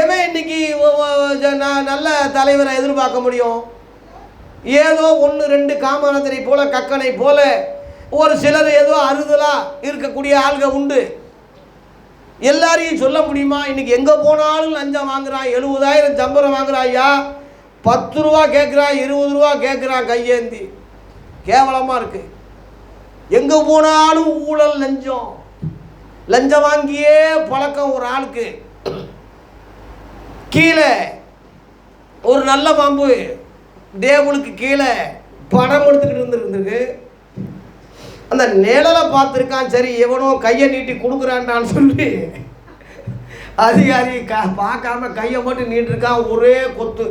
எவன் இன்னைக்கு நல்ல தலைவரை எதிர்பார்க்க முடியும்? ஏதோ 1-2 காமராஜரை போல, கக்கனை போல ஒரு சிலர் ஏதோ அறுதலாக இருக்கக்கூடிய ஆள்கள் உண்டு. எல்லாரையும் சொல்ல முடியுமா? இன்னைக்கு எங்கே போனாலும் லஞ்சம் வாங்குறான். 70,000 சம்பளம் வாங்குறான் ஐயா, 10 ரூபா கேட்குறான், 20 ரூபா கேட்குறான் கையேந்தி. கேவலமாக இருக்கு. எங்கே போனாலும் ஊழல், லஞ்சம். லஞ்சம் வாங்கியே பழக்கம் ஒரு ஆளுக்கு. கீழே ஒரு நல்ல பாம்பு டேபிளுக்கு கீழே படம் எடுத்துக்கிட்டு இருந்திருக்கு. அந்த நிழலை பார்த்துருக்கான். சரி, எவனோ கையை நீட்டி கொடுக்குறான்டான்னு சொல்லி அதிகாரி பார்க்காம கையை மட்டும் நீட்டிருக்கான். ஒரே கொத்து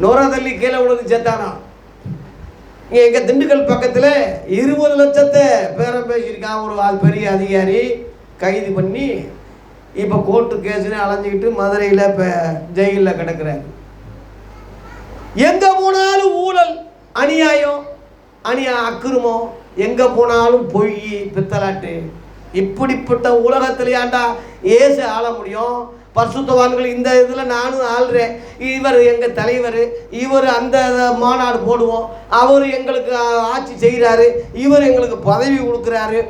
நுர தள்ளி கீழே விழுந்து செத்தானா. இங்கே எங்கள் திண்டுக்கல் பக்கத்தில் 20 லட்சத்தை பேரம் பேசியிருக்கான் ஒரு பெரிய அதிகாரி. கைது பண்ணி இப்போ கோர்ட்டு கேஸுன்னு அலைஞ்சிக்கிட்டு மதுரையில் இப்போ ஜெயிலில் கிடக்கிறார். எங்கே போனாலும் ஊழல், அநியாயம், அக்கிரமம், எங்கே போனாலும் பொய், பித்தலாட்டு. இப்படிப்பட்ட உலகத்திலேயாண்டா ஏசு ஆள முடியும்? பரிசுத்தவான்கள் இந்த இதில் நானும் ஆள்றேன், இவர் எங்கள் தலைவர், இவர் அந்த மாநாடு போடுவோம், அவர் எங்களுக்கு ஆட்சி செய்கிறாரு, இவர் எங்களுக்கு பதவி கொடுக்குறாரு.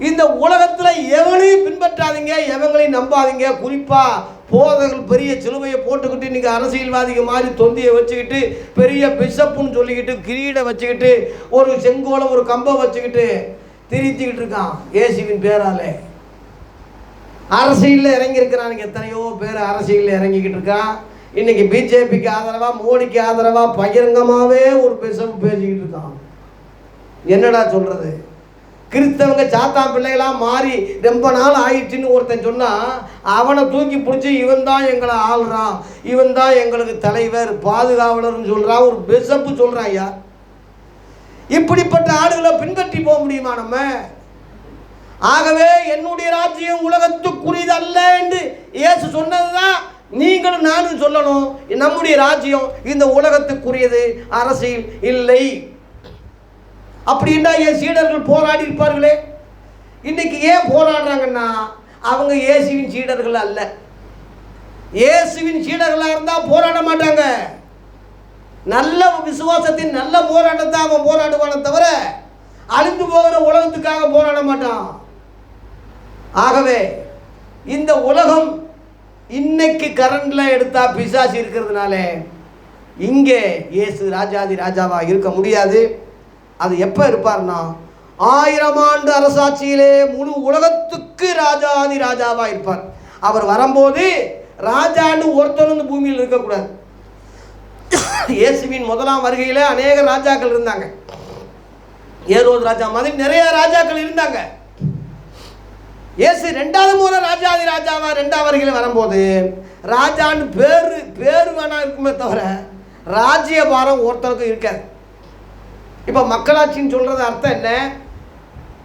இந்த உலகத்தில் எவனையும் பின்பற்றாதீங்க, எவங்களையும் நம்பாதீங்க. குறிப்பாக போதகர்கள் பெரிய சிலுவையை போட்டுக்கிட்டு இன்றைக்கி அரசியல்வாதிக மாதிரி தொந்தியை வச்சுக்கிட்டு, பெரிய பிஷப்புன்னு சொல்லிக்கிட்டு, கிரீடை வச்சுக்கிட்டு, ஒரு செங்கோலை ஒரு கம்பை வச்சுக்கிட்டு திரிச்சிக்கிட்டு இருக்கான். இயேசுவின் பேராலே அரசியலில் இறங்கியிருக்கிறானுங்க. எத்தனையோ பேர் அரசியலில் இறங்கிக்கிட்டு இருக்கான். இன்றைக்கி பிஜேபிக்கு ஆதரவாக, மோடிக்கு ஆதரவாக பகிரங்கமாகவே ஒரு பிஷப்பு பேசிக்கிட்டு இருக்கான். என்னடா சொல்கிறது? கிறிஸ்தவங்க சாத்தான் பிள்ளைகளாக மாறி ரொம்ப நாள் ஆயிடுச்சுன்னு ஒருத்தன் சொன்னால் அவனை தூக்கி பிடிச்சி இவன் தான் எங்களை ஆளுறான், இவன் தான் எங்களுக்கு தலைவர், பாதுகாவலர்னு சொல்கிறான். ஒரு பிஷப்பு சொல்கிறான். ஐயா, இப்படிப்பட்ட ஆளுகளை பின்பற்றி போக முடியுமா நம்ம? ஆகவே என்னுடைய ராஜ்யம் உலகத்துக்குரியது அல்ல என்று இயேசு சொன்னது தான் நீங்களும் நானும் சொல்லணும். நம்முடைய ராஜ்யம் இந்த உலகத்துக்குரியது, அரசியல் இல்லை. அப்படின்னா என் சீடர்கள் போராடி இருப்பார்களே. இன்னைக்கு ஏன் போராடுறாங்கன்னா அவங்க இயேசுவின் சீடர்கள் அல்ல. இயேசுவின் சீடர்களாக இருந்தால் போராட மாட்டாங்க. நல்ல விசுவாசத்தின் நல்ல போராட்டத்தை அவன் போராடுவானே தவிர அழிந்து போகிற உலகத்துக்காக போராட மாட்டான். ஆகவே இந்த உலகம் இன்னைக்கு கரண்டில் எடுத்தால் பிசாசு இருக்கிறதுனால இங்கே இயேசு ராஜாதி ராஜாவாக இருக்க முடியாது. அது எப்போ இருப்பார்னா 1000 ஆண்டு அரசாட்சியிலே முழு உலகத்துக்கு ராஜாதி ராஜாவாக இருப்பார். அவர் வரும்போது ராஜான்னு ஒருத்தர் பூமியில் இருக்கக்கூடாது. இயேசுவின் முதலாம் வருகையில் அநேக ராஜாக்கள் இருந்தாங்க. ஏரோது ராஜா மாதிரி நிறைய ராஜாக்கள் இருந்தாங்க. இயேசு 2வது முறை ராஜாதி ராஜாவா 2வது வருகையில் வரும்போது ராஜான்னு பேர் வேணா இருக்குமே தவிர ராஜ்ய பாரம் ஒருத்தருக்கும் இருக்காது. இப்போ மக்களாட்சின்னு சொல்கிறது அர்த்தம் என்ன?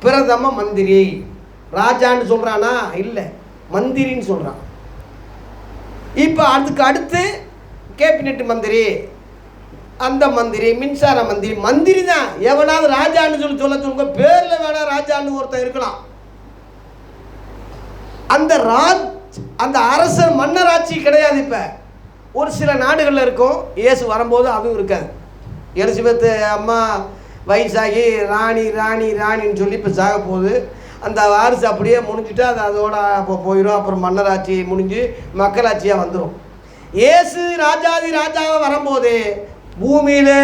பிரதம மந்திரி. ராஜான்னு சொல்கிறானா? இல்லை, மந்திரின்னு சொல்கிறான். இப்போ அதுக்கு அடுத்து கேபினெட் மந்திரி, அந்த மந்திரி, மின்சார மந்திரி. மந்திரி தான். எவனாவது ராஜான்னு சொல்ல சொல்லுங்க, பேரில் வேணா ராஜான்னு ஒருத்தன் இருக்கலாம். அந்த அரசர் மன்னராட்சி கிடையாது. இப்போ ஒரு சில நாடுகளில் இருக்கும். இயேசு வரும்போது அதுவும் இருக்காது. எலிசபெத் அம்மா வயசாகி ராணி ராணி ராணின்னு சொல்லி இப்போ சாக போகுது. அந்த வாரிசு அப்படியே முடிஞ்சுட்டு அது அதோட அப்போ போயிடும். அப்புறம் மன்னராட்சி முடிஞ்சு மக்களாட்சியாக வந்துடும். இயேசு ராஜாதி ராஜாவாக வரும்போது பூமியில்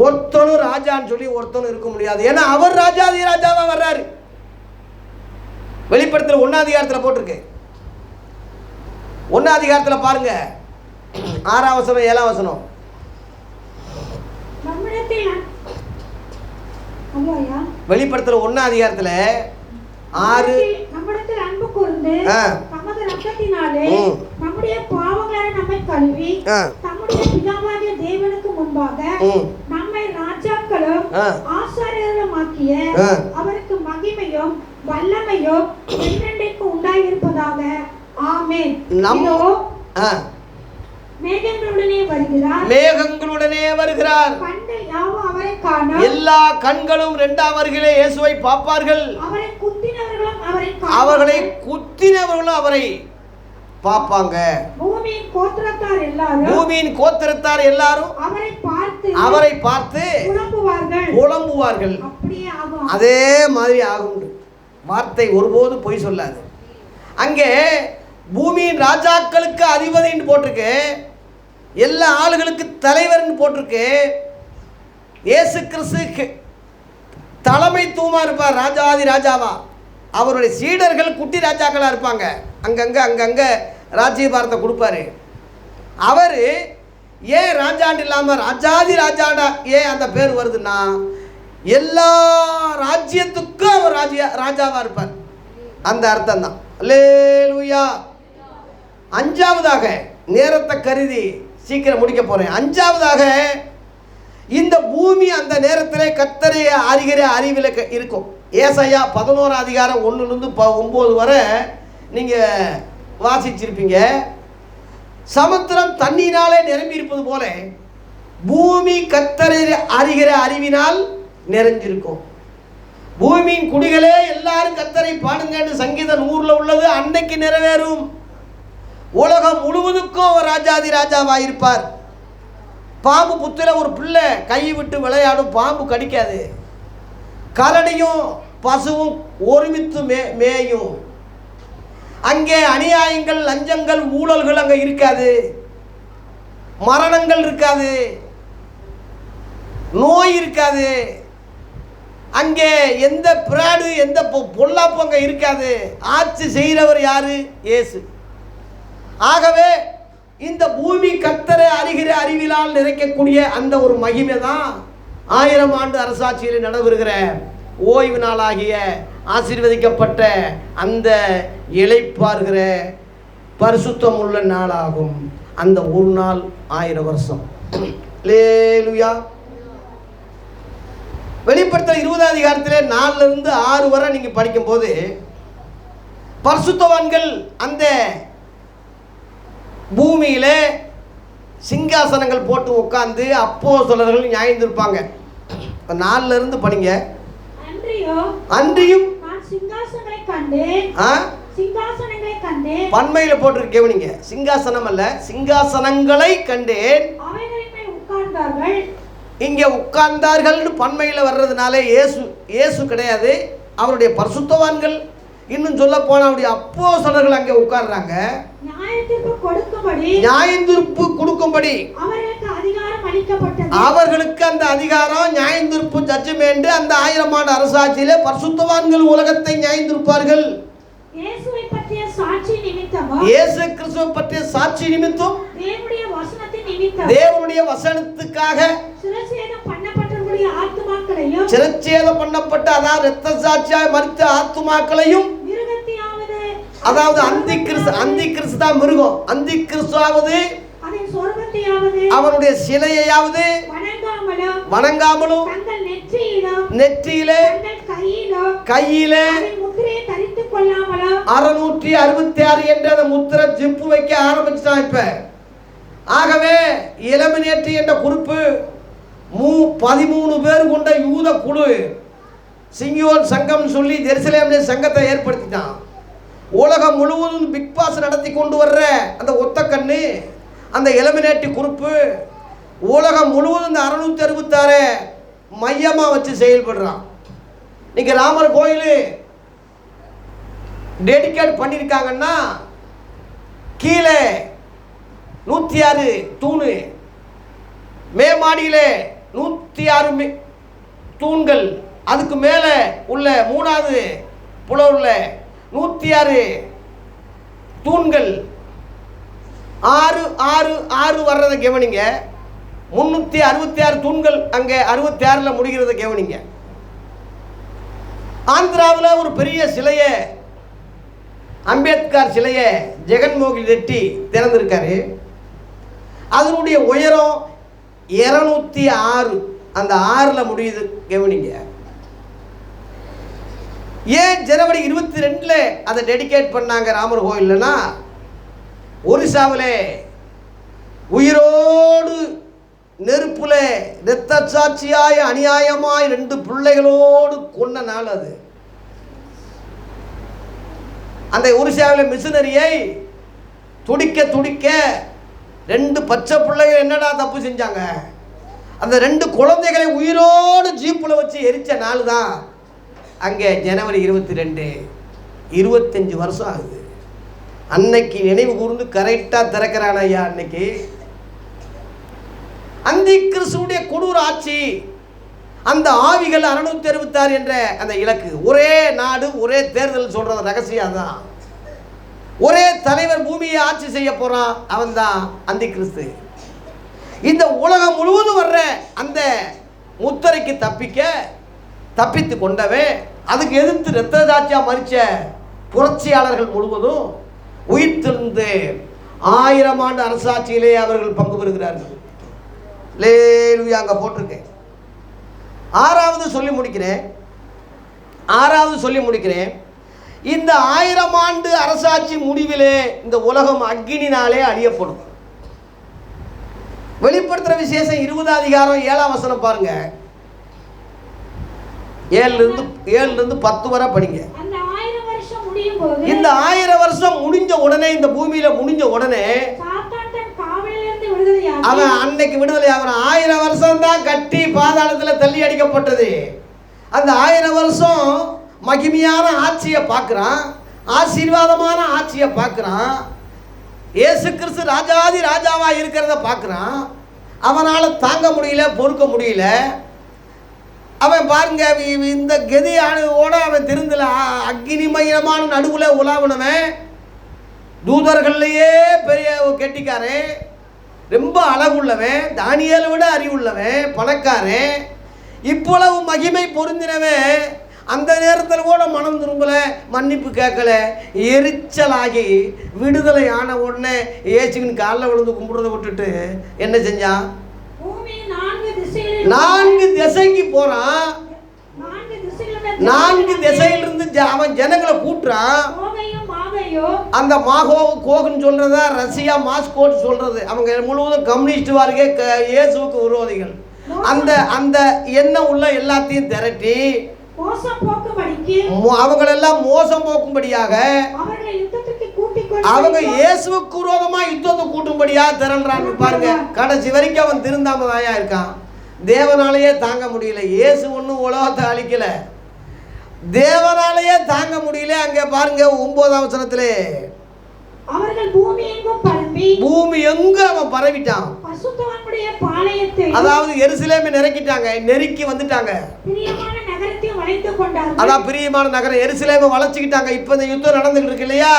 ஒருத்தனும் ராஜான்னு சொல்லி ஒருத்தனும் இருக்க முடியாது. ஏன்னா அவர் ராஜாதி ராஜாவாக வர்றாரு. வெளிப்படுத்தல் 1ஆம் அதிகாரத்தில் போட்டிருக்கு. 1ஆம் அதிகாரத்தில் பாருங்க, 6ஆம் வசனம் 7ஆம் வசனம். வெளிப்படுத்தல் 1 அதிகாரத்துல 6 நம்மிடத்தில் அன்பு கூர்ந்து தமது இரத்தத்தினாலே நம்முடைய பாவங்களை நம்மை கழுவி தம்முடைய பிதாவாகிய தேவனுக்கு முன்பாக நம்மை ராஜாக்களும் ஆசாரியர்களும் ஆக்கிய அவருக்கு மகிமையும் வல்லமையும் என்றென்றைக்கு உண்டாயிருப்பதாக. ஆமென். மேகங்களுடனே வருகிறார். எல்லா கண்களும் இரண்டாம் வருகையிலே இயேசுவை பார்ப்பார்கள். அவர்களை குத்தினவர்களும் அவரை பார்ப்பாங்க. பூமியின் கோத்திரத்தார் எல்லாரும் அவரை பார்த்து புலம்புவார்கள். அதே மாதிரி ஆகும். வார்த்தை ஒருபோது பொய் சொல்லாது. அங்கே பூமியின் ராஜாக்களுக்கு அதிபதின்னு போட்டிருக்கு, எல்லா ஆளுகளுக்கு தலைவர்னு போட்டிருக்கு. இயேசு கிறிஸ்து தலைமைத்துவமாக இருப்பார், ராஜாதி ராஜாவா. அவருடைய சீடர்கள் குட்டி ராஜாக்களாக இருப்பாங்க. அங்கங்கே ராஜ்யபாரத்தை கொடுப்பாரு. அவர் ஏன் ராஜாண்டு இல்லாமல் ராஜாதி ராஜாடா ஏன் அந்த பேர் வருதுன்னா, எல்லா ராஜ்யத்துக்கும் அவர் ராஜாவாக இருப்பார். அந்த அர்த்தம் தான். அல்லேலூயா. அஞ்சாவதாக, நேரத்தை கருதி சீக்கிரம் முடிக்க போகிறேன். அஞ்சாவதாக, இந்த பூமி அந்த நேரத்தில் கர்த்தரை அறிகிற அறிவில் இருக்கும். ஏசாயா 11 அதிகாரம் 1லிருந்து 9 வரை நீங்கள் வாசிச்சிருப்பீங்க. சமுத்திரம் தண்ணீராலே நிரம்பி இருப்பது போல பூமி கர்த்தரை அறிகிற அறிவினால் நிறைஞ்சிருக்கும். பூமியின் குடிகளே எல்லாரும் கர்த்தரை பாடுங்கன்னு சங்கீதம் 100ல் உள்ளது அன்னைக்கு நிறைவேறும். உலகம் முழுவதுக்கும் அவர் ராஜாதி ராஜாவாயிருப்பார். பாம்பு புத்திர ஒரு பிள்ளை கை விட்டு விளையாடும், பாம்பு கடிக்காது. கரடியும் பசுவும் ஒருமித்து மேயும். அங்கே அநியாயங்கள், லஞ்சங்கள், ஊழல்கள் அங்கே இருக்காது. மரணங்கள் இருக்காது, நோய் இருக்காது. அங்கே எந்த பிராடு, எந்த பொல்லாப்பு அங்கே இருக்காது. ஆட்சி செய்கிறவர் யாரு? இயேசு. ஆகவே இந்த பூமி கர்த்தரை அறிகிற அறிவிலால் நிறைக்கக்கூடிய அந்த ஒரு மகிமை தான் 1000 ஆண்டு அரசாட்சியில் நடைபெறுகிற ஓய்வு நாளாகிய ஆசீர்வதிக்கப்பட்ட அந்த இளைப்பாறுகிற பரிசுத்தம் உள்ள நாளாகும். அந்த ஒரு நாள் 1000 வருஷம். அல்லேலூயா. வெளிப்படுத்தல் 20 அதிகாரத்திலே 4லிருந்து 6 வரை நீங்கள் படிக்கும்போது பரிசுத்தவான்கள் அந்த பூமியிலே சிங்காசனங்கள் போட்டு உட்கார்ந்து அப்போஸ்தலர்கள் நியாயந்திருப்பாங்க. 4லிருந்து படிங்க. அன்றியும் பன்மையில போட்டு கேவனிங்க. சிங்காசனம் அல்ல, சிங்காசனங்களை கண்டேன். இங்கே உட்கார்ந்தார்கள்னு பன்மையில் வர்றதுனால இயேசு கிடையாது, அவருடைய பரிசுத்தவான்கள். இன்னும் சொல்ல போன அவருடைய அப்போஸ்தலர்கள் அங்கே உட்கார்றாங்க. நியாயத்தீர்ப்பு கொடுக்கும்படி அவர்களுக்கு அந்த அதிகாரம், நியாயத்தீர்ப்பு, ஜட்ஜ்மெண்ட். அந்த 1000 ஆண்டு அரசாட்சியிலே பரிசுத்தவான்கள் உலகத்தை நியாயத்தீர்ப்பார்கள். இயேசு கிறிஸ்துவை பற்றிய சாட்சி நிமித்தம், தேவனுடைய வசனத்துக்காக சிரச்சேதம் பண்ணப்பட்ட, அதாவது இரத்த சாட்சியாய் மரித்த ஆத்துமாக்களையும், அதாவது அந்தி கிறிஸ்து தான் மிருகம். அந்தி கிறிஸ்துவாவது அவனுடைய சிலையையாவது வணங்காமலும் நெற்றியிலே கையிலே 666 என்ற அந்த முத்திரை ஜிப்பு வைக்க ஆரம்பிச்சுட்டான் இப்ப. ஆகவே எலிமினேட் என்ற குறிப்பு 13 பேர் கொண்ட யூத குழு சிங்கியோன் சங்கம் சொல்லி ஜெருசலேமிலே சங்கத்தை ஏற்படுத்திட்டான். உலகம் முழுவதும் பிக் பாஸ் நடத்தி கொண்டு வர்ற அந்த ஒத்த கண்ணு, அந்த எலிமினேட்டி குறிப்பு உலகம் முழுவதும் இந்த 666 மையமாக வச்சு செயல்படுறான். இன்னைக்கு ராமர் கோயில் டெடிகேட் பண்ணியிருக்காங்கன்னா கீழே 106 தூணு, மேமாடியிலே 106 தூண்கள், அதுக்கு மேலே உள்ள 3வது புலவுல 106 தூண்கள். 6 6 6 வர்றதை கவனிங்க. 366 தூண்கள் அங்கே 66ல் முடிகிறத கவனிங்க. ஆந்திராவில் ஒரு பெரிய சிலையை, அம்பேத்கர் சிலையை ஜெகன்மோகன் ரெட்டி திறந்திருக்காரு. அதனுடைய உயரம் 206, அந்த 6ல் முடியுது கவனிங்க. ஏன் ஜனவரி 22 அதை டெடிகேட் பண்ணாங்க ராமர் கோயில்னா, ஒரிசாவில் உயிரோடு நெருப்புல இரத்த சாட்சியாய் அநியாயமாய் 2 பிள்ளைகளோடு கொன்ன நாள் அது. அந்த ஒரிசாவில் மிஷினரியை துடிக்க துடிக்க 2 பச்சை பிள்ளைகள் என்னடா தப்பு செஞ்சாங்க, அந்த 2 குழந்தைகளை உயிரோடு ஜீப்பில் வச்சு எரிச்ச நாள் தான் அங்கே ஜனவரி 22. 25 வருஷம் ஆகுது. அன்னைக்கு நினைவு கூர்ந்து கரெக்டாக திறக்கிறான் ஐயா. அன்னைக்கு அந்தி கிறிஸ்துடைய கொடூர ஆட்சி, அந்த ஆவிகள் 666 என்ற அந்த இலக்கு, ஒரே நாடு ஒரே தேர்தல் சொல்றது ரகசியம் தான். ஒரே தலைவர் பூமியை ஆட்சி செய்ய போறான், அவன் தான் அந்தி கிறிஸ்து. இந்த உலகம் முழுவதும் வர்ற அந்த முத்திரைக்கு தப்பித்து கொண்டவன், அதுக்கு எதிர்த்து இரத்த சாட்சியா மறிச்ச புரட்சியாளர்கள் முழுவதும் உயிர்த்தெழுந்து 1000 ஆண்டு அரசாட்சியிலே அவர்கள் பங்கு பெறுகிறார்கள். லேலுயா அங்கே போட்டிருக்கேன். 6வது சொல்லி முடிக்கிறேன். இந்த 1000 ஆண்டு அரசாட்சி முடிவிலே இந்த உலகம் அக்கினினாலே அழியப்படும். வெளிப்படுத்துற விசேஷம் 20 அதிகாரம் 7ஆம் வசனம் பாருங்க. 7லிருந்து 10 வரை படிங்க. இந்த 1000 வருஷம் முடிஞ்ச உடனே, இந்த பூமியில முடிஞ்ச உடனே அவன் அன்னைக்கு விடுதலை ஆகிறான். 1000 வருஷம் தான் கட்டி பாதாளத்தில் தள்ளி அடிக்கப்பட்டது. அந்த 1000 வருஷம் மகிமையான ஆட்சியை பார்க்குறான், ஆசீர்வாதமான ஆட்சியை பார்க்குறான். இயேசு கிறிஸ்து ராஜாதி ராஜாவாக இருக்கிறத பார்க்குறான். அவனால் தாங்க முடியல, பொறுக்க முடியல. அவன் பாருங்க, இந்த கதியானோட அவன் திருந்தல. அக்னிமயமான நடுவில் உலாவினவன், தூதர்கள்லையே பெரிய கெட்டிக்காரன், ரொம்ப அழகுள்ளவன், தானியேலை விட அறிவுள்ளவன், பணக்காரன், இவ்வளவு மகிமை பொருந்தினவன், அந்த நேரத்தில் கூட மனம் திரும்பல, மன்னிப்பு கேட்கல. எரிச்சலாகி விடுதலை ஆன உடனே இயேசுவின் காலில் விழுந்து கும்பிடுறதை விட்டுட்டு என்ன செஞ்சான்? 4 திசைக்கு போறான். 4 திசையிலிருந்து அவன் ஜனங்களை கூட்டுறான். அந்த கோகுன்னு சொல்றதா ரஷ்யா மாஸ்கோன்னு சொல்றது, அவங்க முழுவதும் கம்யூனிஸ்ட் வாருங்க, இயேசுவுக்கு விரோதிகள். அந்த எண்ணம் உள்ள எல்லாத்தையும் திரட்டி அவங்களெல்லாம் மோசம் போக்கும்படியாக அவங்க இயேசுவுக்கு விரோதமா யுத்தத்தை கூட்டும்படியாக திரள்றான்னு பாருங்க. கடைசி வரைக்கும் அவன் திருந்தாமதாயா இருக்கான். தேவனாலேயே தாங்க முடியல. இயேசு ஒன்றும் உலகத்தை அழிக்கல, தேவனாலேயே தாங்க முடியல. அங்கே பாருங்க 9ஆம் வசனத்திலே, பூமி எங்க அவன் பரவிட்டான். அதாவது எருசலேமை நெருக்கி வந்துட்டாங்க. அதான் பிரியமான நகரம் எருசலேமை வளைச்சுக்கிட்டாங்க. இப்ப இந்த யுத்தம் நடந்துகிட்டு இருக்கு இல்லையா,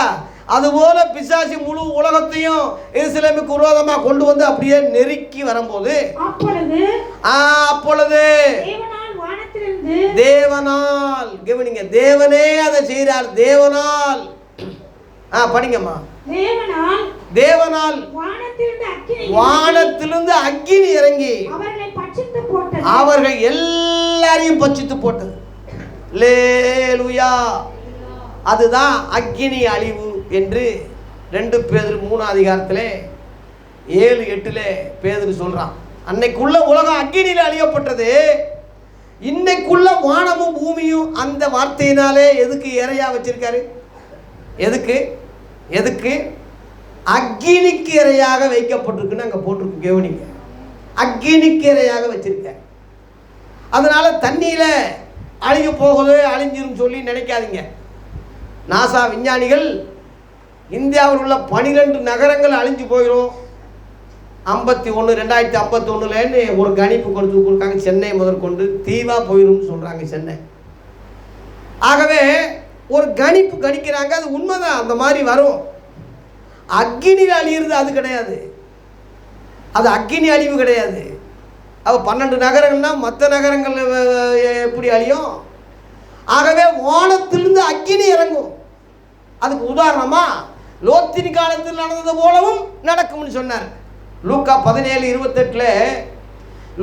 அதுபோல பிசாசு முழு உலகத்தையும் எருசலேமுக்கு விரோதமா கொண்டு வந்து அப்படியே நெருக்கி வரும்போது, அப்பொழுது தேவனால், கவனிங்க, தேவனே அதை செய்கிறார். தேவனால் படிங்கம்மா. தேவனால் வானத்திலிருந்து அக்கினி இறங்கி அவர்கள் எல்லாரையும் பட்சித்து போட்டது. லேலுயா, அதுதான் அக்கினி அழிவு என்று 2 பேதுரு 3ஆம் அதிகாரத்திலே 7-8 பேதுரு சொல்றான். அன்னைக்குள்ள உலகம் அக்கினியில் அழியப்பட்டது. இன்னைக்குள்ள வானமும் பூமியும் அந்த வார்த்தையினாலே எதுக்கு இறையா வச்சிருக்காரு? எதுக்கு அக்கினிக்கு இறையாக வைக்கப்பட்டிருக்குன்னு அங்கே போட்டிருக்கு. கவனிங்க, அக்கினிக்கு இறையாக வச்சிருக்க. அதனால தண்ணியில அழிஞ்சு போகுது, அழிஞ்சிரும் சொல்லி நினைக்காதீங்க. நாசா விஞ்ஞானிகள் இந்தியாவில் உள்ள 12 நகரங்கள் அழிஞ்சு போயிடும் 2051 ஒரு கணிப்பு கொடுத்துருக்காங்க. சென்னை முதற்கொண்டு தீவா போயிடும் சொல்றாங்க சென்னை. ஆகவே ஒரு கணிப்பு கணிக்கிறாங்க, அது உண்மைதான், அந்த மாதிரி வரும். அக்கினி அழியிறது அது கிடையாது, அது அக்கினி அழிவு கிடையாது. அப்போ 12 நகரங்கள்னா மற்ற நகரங்கள் எப்படி அழியும்? ஆகவே வானத்திலிருந்து அக்கினி இறங்கும். அதுக்கு உதாரணமா லோத்தின் காலத்தில் நடந்தது போலவும் நடக்கும்னு சொன்னார். லூக்கா 17:28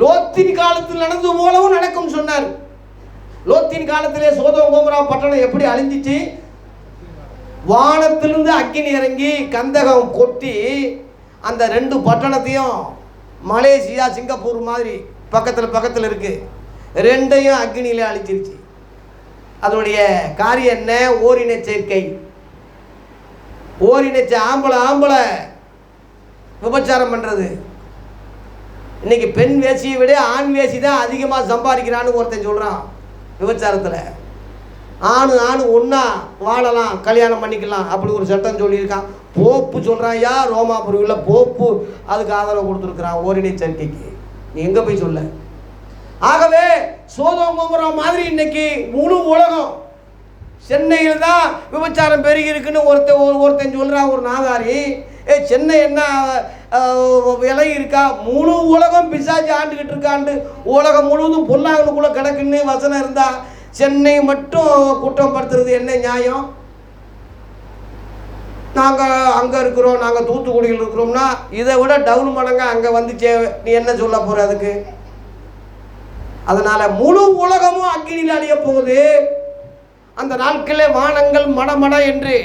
லோத்தின் காலத்தில் நடந்தது போலவும் நடக்கும் சொன்னார். லோத்தின் காலத்திலே சோதோம் கோமோரா பட்டணம் எப்படி அழிஞ்சிச்சு? வானத்திலிருந்து அக்கினி இறங்கி கந்தகம் கொட்டி அந்த 2 பட்டணத்தையும், மலேசியா சிங்கப்பூர் மாதிரி பக்கத்தில் இருக்கு, 2ஐயும் அக்னியிலே அழிச்சிருச்சு. அதனுடைய காரியம் என்ன? ஓரின சேர்க்கை. ஓரினச்ச ஆம்பளை விபச்சாரம் பண்ணுறது. இன்னைக்கு பெண் வேசியை விட ஆண் வேசி தான் அதிகமாக சம்பாதிக்கிறான்னு ஒருத்தன் சொல்கிறான். விபச்சாரத்தில் ஆணு ஒன்றா வாழலாம், கல்யாணம் பண்ணிக்கலாம், அப்படி ஒரு சட்டம் சொல்லியிருக்கான். போப்பு சொல்கிறான். யார்? ரோமாபுரியில் போப்பு அதுக்கு ஆதரவு கொடுத்துருக்குறான் ஓரினை சேர்க்கைக்கு. நீ எங்கே போய் சொல்ல? ஆகவே சோதோம் கோமோரா மாதிரி இன்னைக்கு முழு உலகம், சென்னையில் தான் விபச்சாரம் பெருகி இருக்குன்னு ஒருத்தன் சொல்கிறான். ஒரு நாதாரி, சென்னை என்ன விலை இருக்கா? முழு உலகம் பிசாசு ஆண்டுகிட்டு இருக்காண்டு உலகம் முழுவதும் பொல்லாங்கனுக்குள்ளே கிடக்குன்னு வசனம் இருந்தா சென்னை மட்டும் குற்றம் படுத்துறது என்ன நியாயம்? நாங்கள் அங்கே இருக்கிறோம், நாங்கள் தூத்துக்குடியில் இருக்கிறோம்னா இதை விட டவுன் மடங்க அங்கே வந்துச்சே, நீ என்ன சொல்ல போகிற அதுக்கு? அதனால் முழு உலகமும் அக்கினியில் அழிய போகுது. அந்த நாட்களே வானங்கள் மடமட என்று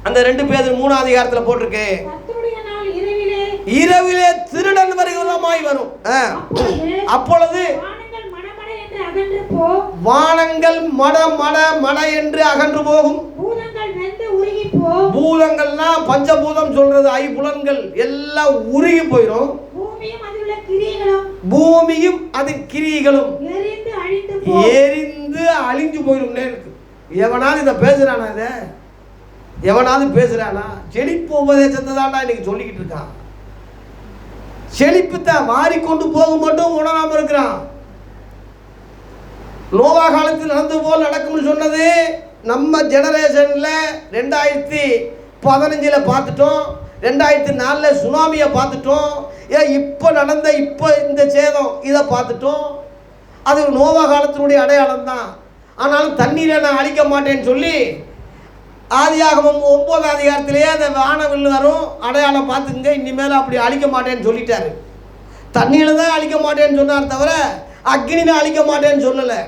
அந்த 2 பேர் 3ஆம் அதிகாரத்தில் போட்டிருக்கு. இரவிலே திருடன் வருகிறமாய் வரும். அப்பொழுது வானங்கள் மட என்று அகன்று போகும். பூதங்கள்னா பஞ்சபூதம் சொல்றது, ஐம்புலன்கள் எல்லாம் உருகி போயிடும். பூமியும் அது கிரியைகளும் எரிந்து அழிஞ்சு போயிடும். எவனாவது இதை பேசுறானா? இதை எவனாவது பேசுறானா? செழிப்பு உபதேசத்தை தான்டா இன்னைக்கு சொல்லிக்கிட்டு இருக்கான். செழிப்புத்தான் மாறிக்கொண்டு போக மட்டும் உணராம இருக்கிறான். நோவா காலத்தில் நடந்து போல் நடக்கும்னு சொன்னது நம்ம ஜெனரேஷன்ல 2015 பார்த்துட்டோம், 2004 சுனாமியை பார்த்துட்டோம், இப்போ நடந்த இந்த சேதம் இதை பார்த்துட்டோம். அது நோவா காலத்தினுடைய அடையாளம் தான். ஆனாலும் தண்ணீரை நான் அழிக்க மாட்டேன்னு சொல்லி ஆதியாகமம் 9ஆம் அதிகாரத்திலேயே அந்த வானவில் வரும் அடையாளம் பார்த்துங்க, இனிமேல் அப்படி அழிக்க மாட்டேன்னு சொல்லிட்டாரு. தண்ணியில் தான் அழிக்க மாட்டேன்னு சொன்னார் தவிர அக்னியில் அழிக்க மாட்டேன்னு சொல்லலை.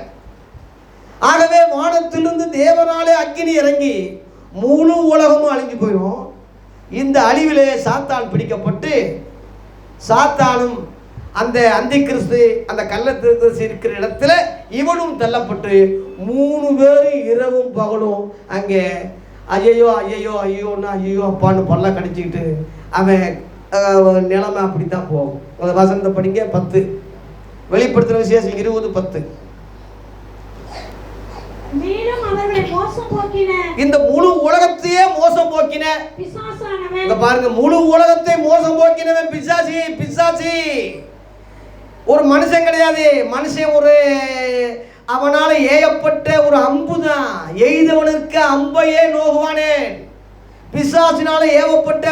ஆகவே வானத்திலிருந்து தேவனாலே அக்கினி இறங்கி முழு உலகமும் அழிஞ்சு போயிடும். இந்த அழிவிலே சாத்தான் பிடிக்கப்பட்டு சாத்தானும் அந்த அந்தி கிறிஸ்து அந்த கள்ளத்திற்கு இருக்கிற இடத்துல இவனும் தள்ளப்பட்டு 3 பேர் இரவும் பகலும் அங்கே ஐயோன்னா அப்பான்னு பல்ல கடிச்சிக்கிட்டு அவன் நிலைமை அப்படித்தான் போகும். வசனத்தை படிங்க 10 வெளிப்படுத்துகிற விசேஷம் 20:10. இந்த முழு உலகத்தையே மோசம் போக்கின பாருங்க, முழு உலகத்தை மோசம் போக்கினவன் பிசாசி. ஒரு மனுஷன் கிடையாது. மனுஷன் ஒரு அவனால ஏயப்பட்ட ஒரு அம்பு தான். எய்தவனுக்கு அம்பையே நோகுவானே. பிசாசினால ஏவப்பட்ட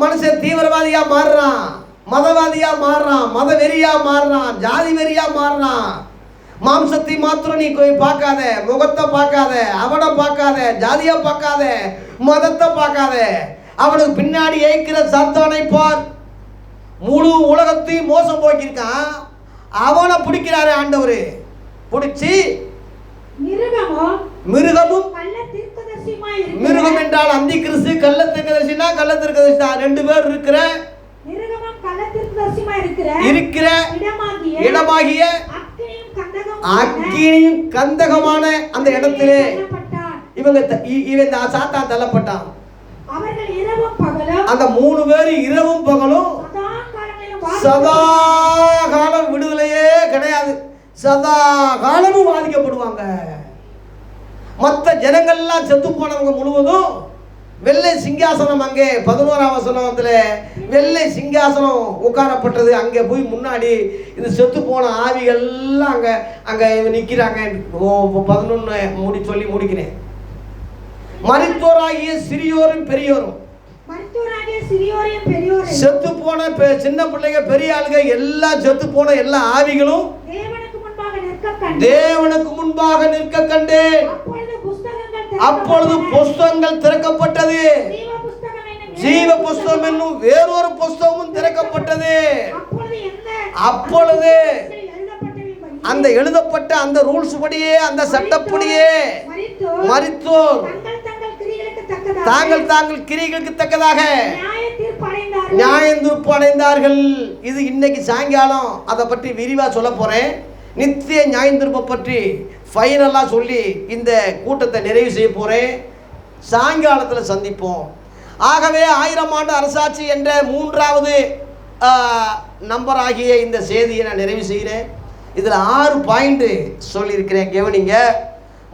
மனுஷன் தீவிரவாதியா மாறுறான், மதவாதியா மாறுறான், மத வெறியா மாறுறான், ஜாதி வெறியா மாறுறான். மாம்சத்தை மாத்திரம் நீ பார்க்காத, முகத்தை பார்க்காத, அவனை பார்க்காத, ஜாதியை பார்க்காத, மதத்தை பார்க்காத, அவனுக்கு பின்னாடி ஏய்க்கிற சாத்தானை பார். முழு உலகத்தையும் மோசம் போக்கியிருக்கான். அவனை பிடிக்கிறாரு ஆண்டவர். பிடிச்சி மிருகம் என்றால் அந்தி கிறிஸ்து, கள்ள தீர்க்கதரிசினா கள்ள தீர்க்கதரிசி தான். 2 பேர் இருக்கிற இடமாகிய அக்கினியும் கந்தகமான அந்த இடத்திலே இவன் சாத்தான் தள்ளப்பட்டான். அந்த 3 பேர் இரவும் பகலும் சதா காலம் விடுதலையே கிடையாது. சதா காலமும் பாதிக்கப்படுவாங்க. மற்ற ஜனங்கள்லாம் செத்து போனவங்க முழுவதும் வெள்ளை சிங்காசனம், அங்கே 11ஆம் வசனத்துல வெள்ளை சிங்காசனம் உட்காரப்பட்டது. அங்கே போய் முன்னாடி இந்த செத்து போன ஆவிகள்லாம் அங்கே நிற்கிறாங்க. 11 சொல்லி முடிக்கிறேன். மரித்தோராகிய சிறியோரும் பெரியோரும் சிறியோரையும் பெரியோரையும் செத்து போன சின்ன பிள்ளைங்க பெரிய ஆளுங்க எல்லாம் செத்து போன எல்லா ஆவிகளும் தேவனுக்கு முன்பாக நிற்க கண்டேன். அப்பொழுது புஸ்தகங்கள் திறக்கப்பட்டது. ஜீவ புஸ்தகம் என்னும் வேறொரு புஸ்தகமும் திறக்கப்பட்டது. அப்பொழுது அந்த எழுதப்பட்ட அந்த ரூல்ஸ் படியே, அந்த சட்டப்படியே மரித்தோர் தாங்கள் கிரியைகளுக்கு தக்கதாக நியாயத்தீர்ப்பு அடைந்தார்கள். இது இன்னைக்கு சாயங்காலம் அதை பற்றி விரிவா சொல்ல போறேன். நித்திய நியாயத்தீர்ப்பை பற்றி ஃபைனலா சொல்லி இந்த கூட்டத்தை நிறைவு செய்ய போறேன். சாயங்காலத்தில் சந்திப்போம். ஆகவே 1000 ஆண்டு அரசாட்சி என்ற 3வது நம்பர் ஆகிய இந்த செய்தியை நான் நிறைவு செய்கிறேன். இதில் 6 பாயிண்ட் சொல்லியிருக்கிறேன், கவனிங்க.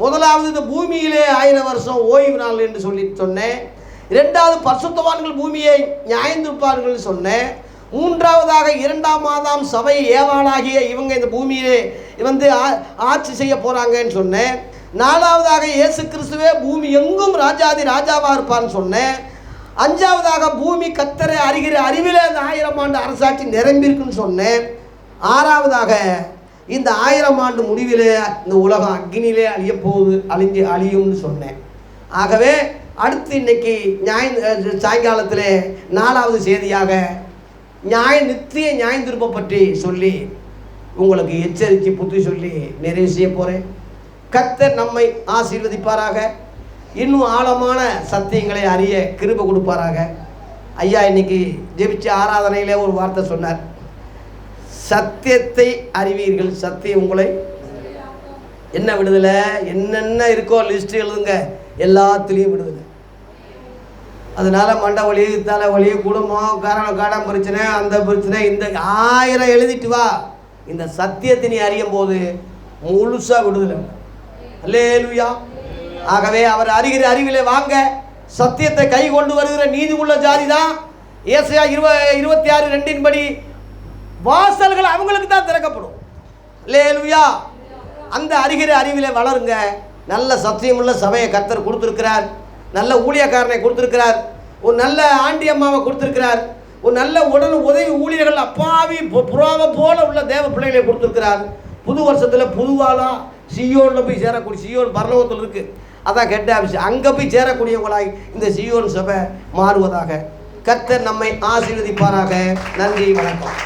முதலாவது, இந்த பூமியிலே 1000 வருஷம் ஓய்வு நாள் என்று சொன்னேன். 2வது, பரிசுத்தவான்கள் பூமியை நியாயந்தீர்ப்பார்கள் சொன்னேன். 3வதாக 2ஆம் ஆதாம் சபை ஏவாளாகிய இவங்க இந்த பூமியிலே ஆட்சி செய்ய போகிறாங்கன்னு சொன்னேன். 4வதாக இயேசு கிறிஸ்துவே பூமி எங்கும் ராஜாதி ராஜாவாக இருப்பான்னு சொன்னேன். 5வதாக பூமி கர்த்தரை அறிகிற அறிவிலே அந்த 1000 ஆண்டு அரசாட்சி நிரம்பியிருக்குன்னு சொன்னேன். 6வதாக இந்த 1000 ஆண்டு முடிவிலே இந்த உலகம் அக்னியிலே அழியும்னு சொன்னேன். ஆகவே அடுத்து இன்னைக்கு சாயங்காலத்தில் 4வது செய்தியாக நித்திய நியாயத்தீர்ப்பை பற்றி சொல்லி உங்களுக்கு எச்சரிக்கை புத்தி சொல்லி நிறைவு செய்ய போகிறேன். கர்த்தர் நம்மை ஆசீர்வதிப்பாராக. இன்னும் ஆழமான சத்தியங்களை அறிய கிருபை கொடுப்பாராக. ஐயா இன்னைக்கு ஜெபிச்ச ஆராதனையிலே ஒரு வார்த்தை சொன்னார், சத்தியத்தை அறிவீர்கள், சத்தியம் உங்களை என்ன விடுதலை. என்னென்ன இருக்கோ லிஸ்ட் எழுதுங்க, எல்லாத்துலேயும் விடுதலை. அதனால மண்டை வலி, தலை வலி, குடும்பம், கடன் பிரச்சனை, அந்த பிரச்சனை, இந்த 1000 எழுதிட்டு வா. இந்த சத்தியத்தை நீ அறியும் போது முழுசா விடுதலை. அல்லேலூயா. ஆகவே அவர் அறிகிற அறிவிலே வாங்க. சத்தியத்தை கை கொண்டு வருகிற நீதி உள்ள ஜாதி தான். ஏசாயா 26:2 படி வாசல்கள் அவங்களுக்கு தான் திறக்கப்படும். அல்லேலூயா. அந்த அறிகிற அறிவிலே வளருங்க. நல்ல சத்தியமுள்ள சபையை கர்த்தர் கொடுத்துருக்கிறார். நல்ல ஊழியக்காரனை கொடுத்துருக்கிறார். ஒரு நல்ல ஆண்டி அம்மாவை கொடுத்துருக்கிறார். ஒரு நல்ல உதவி ஊழியர்கள் அப்பாவி புறாவை போல உள்ள தேவ பிள்ளைகளை கொடுத்துருக்கிறார். புது வருஷத்தில் புதுவாலா சியோனில் போய் சேரக்கூடிய, சியோன் பரலோகத்தில் இருக்குது, அதான் ஹெட் ஆஃபீஸ், அங்கே போய் சேரக்கூடியவங்களாய் இந்த சியோன் சபை மாறுவதாக. கர்த்தர் நம்மை ஆசீர்வதிப்பாராக. நன்றி, வணக்கம்.